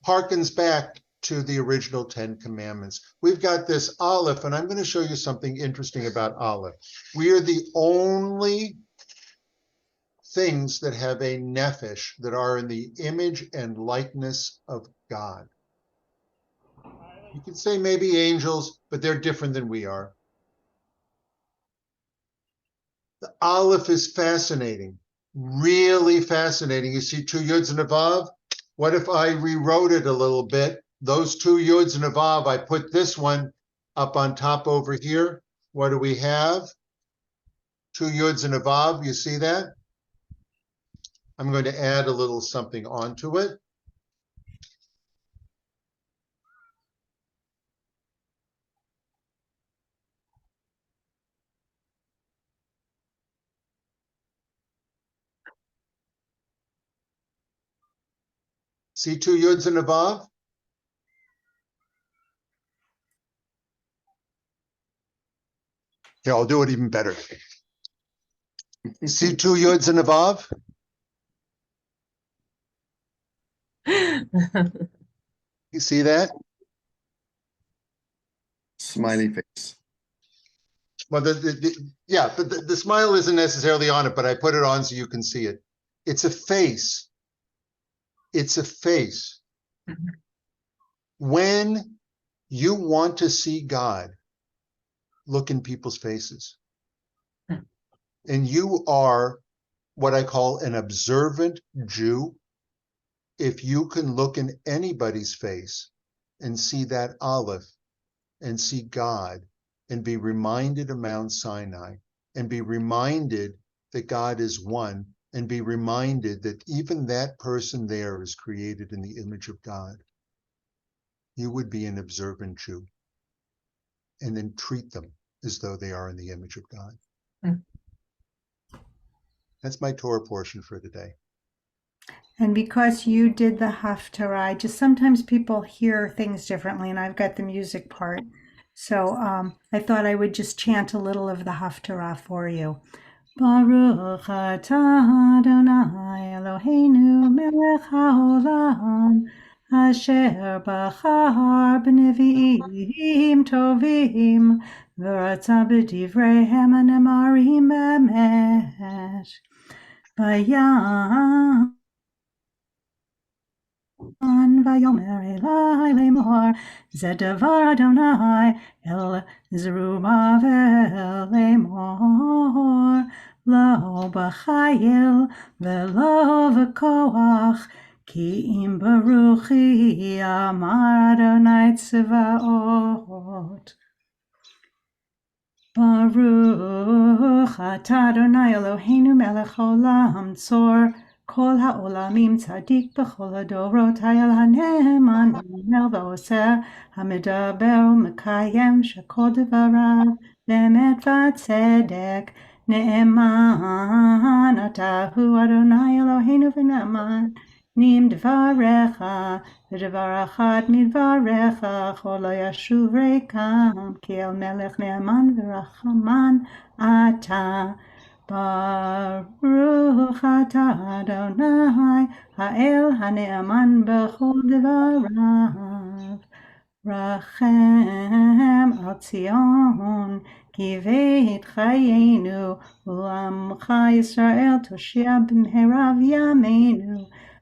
harkens back to the original 10 Commandments. We've got this Aleph, and I'm going to show you something interesting about Aleph. We are the only things that have a nephesh, that are in the image and likeness of God. You could say maybe angels, but they're different than we are. The Aleph is fascinating, really fascinating. You see 2 Yuds and a Vav? What if I rewrote it a little bit? Those 2 Yuds and a Vav, I put this one up on top over here. What do we have? 2 Yuds and a Vav, you see that? I'm going to add a little something onto it. See 2 Yuds and a Vav? Here, I'll do it even better. See 2 Yuds and a Vav? You see that? Smiley face. Well, yeah, but the smile isn't necessarily on it, but I put it on so you can see it. It's a face. It's a face. When you want to see God, look in people's faces. And you are what I call an observant Jew. If you can look in anybody's face and see that Aleph and see God and be reminded of Mount Sinai and be reminded that God is one and be reminded that even that person there is created in the image of God, you would be an observant Jew, and then treat them as though they are in the image of God. That's my Torah portion for today. And because you did the Haftarah, just sometimes people hear things differently, and I've got the music part. So I thought I would just chant a little of the Haftarah for you. Baruch atah Adonai Eloheinu melech haolam asher bachar b'nevi'im tovim v'ratza b'divreihem hanemarim be'emet vayam Vayomer Elai lemor Zeh davar Adonai El Zerubbabel lemor Lo b'chayil velo v'koach Ki im baruchi amar Adonai tzvaot Baruch atah Adonai Eloheinu melech haolam tzor Kol ha'olamim tzadik b'chol hadorot hayal hane'eman ha'omer v'oseh ha'medaber u'mekayem shekol devarav be'emet v'tzedek ne'eman atahu Adonai Eloheinu v'ne'eman nim dvarecha v'dvar achad midvarecha chol lo yashuv reikam ki el melech ne'eman v'rachaman atah Baruch atah Adonai ha'el ha'ne'eman b'chol devarav Rachem al Tzion ki veit chayenu u'amcha Yisrael toshia b'mehera v'yameinu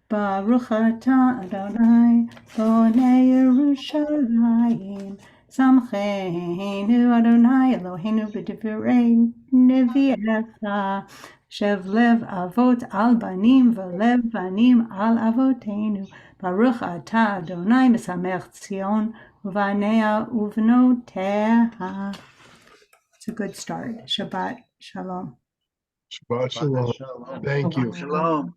Baruch atah Adonai bonei Yerushalayim Samcheinu Adonai Eloheinu b'divrei nevi'echa Shev lev avot al banim v'lev banim al avotenu Baruch atah Adonai mesamech Tzion uvanea uvnoteha. It's a good start. Shabbat Shalom. Shabbat shalom. Thank you. Shalom.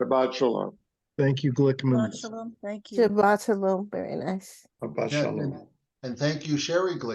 Shabbat shalom. Thank you, Glickman. Shalom. Thank you. Shabbat shalom. Very nice. Shabbat Yeah, shalom. and thank you, Sherry Glickman.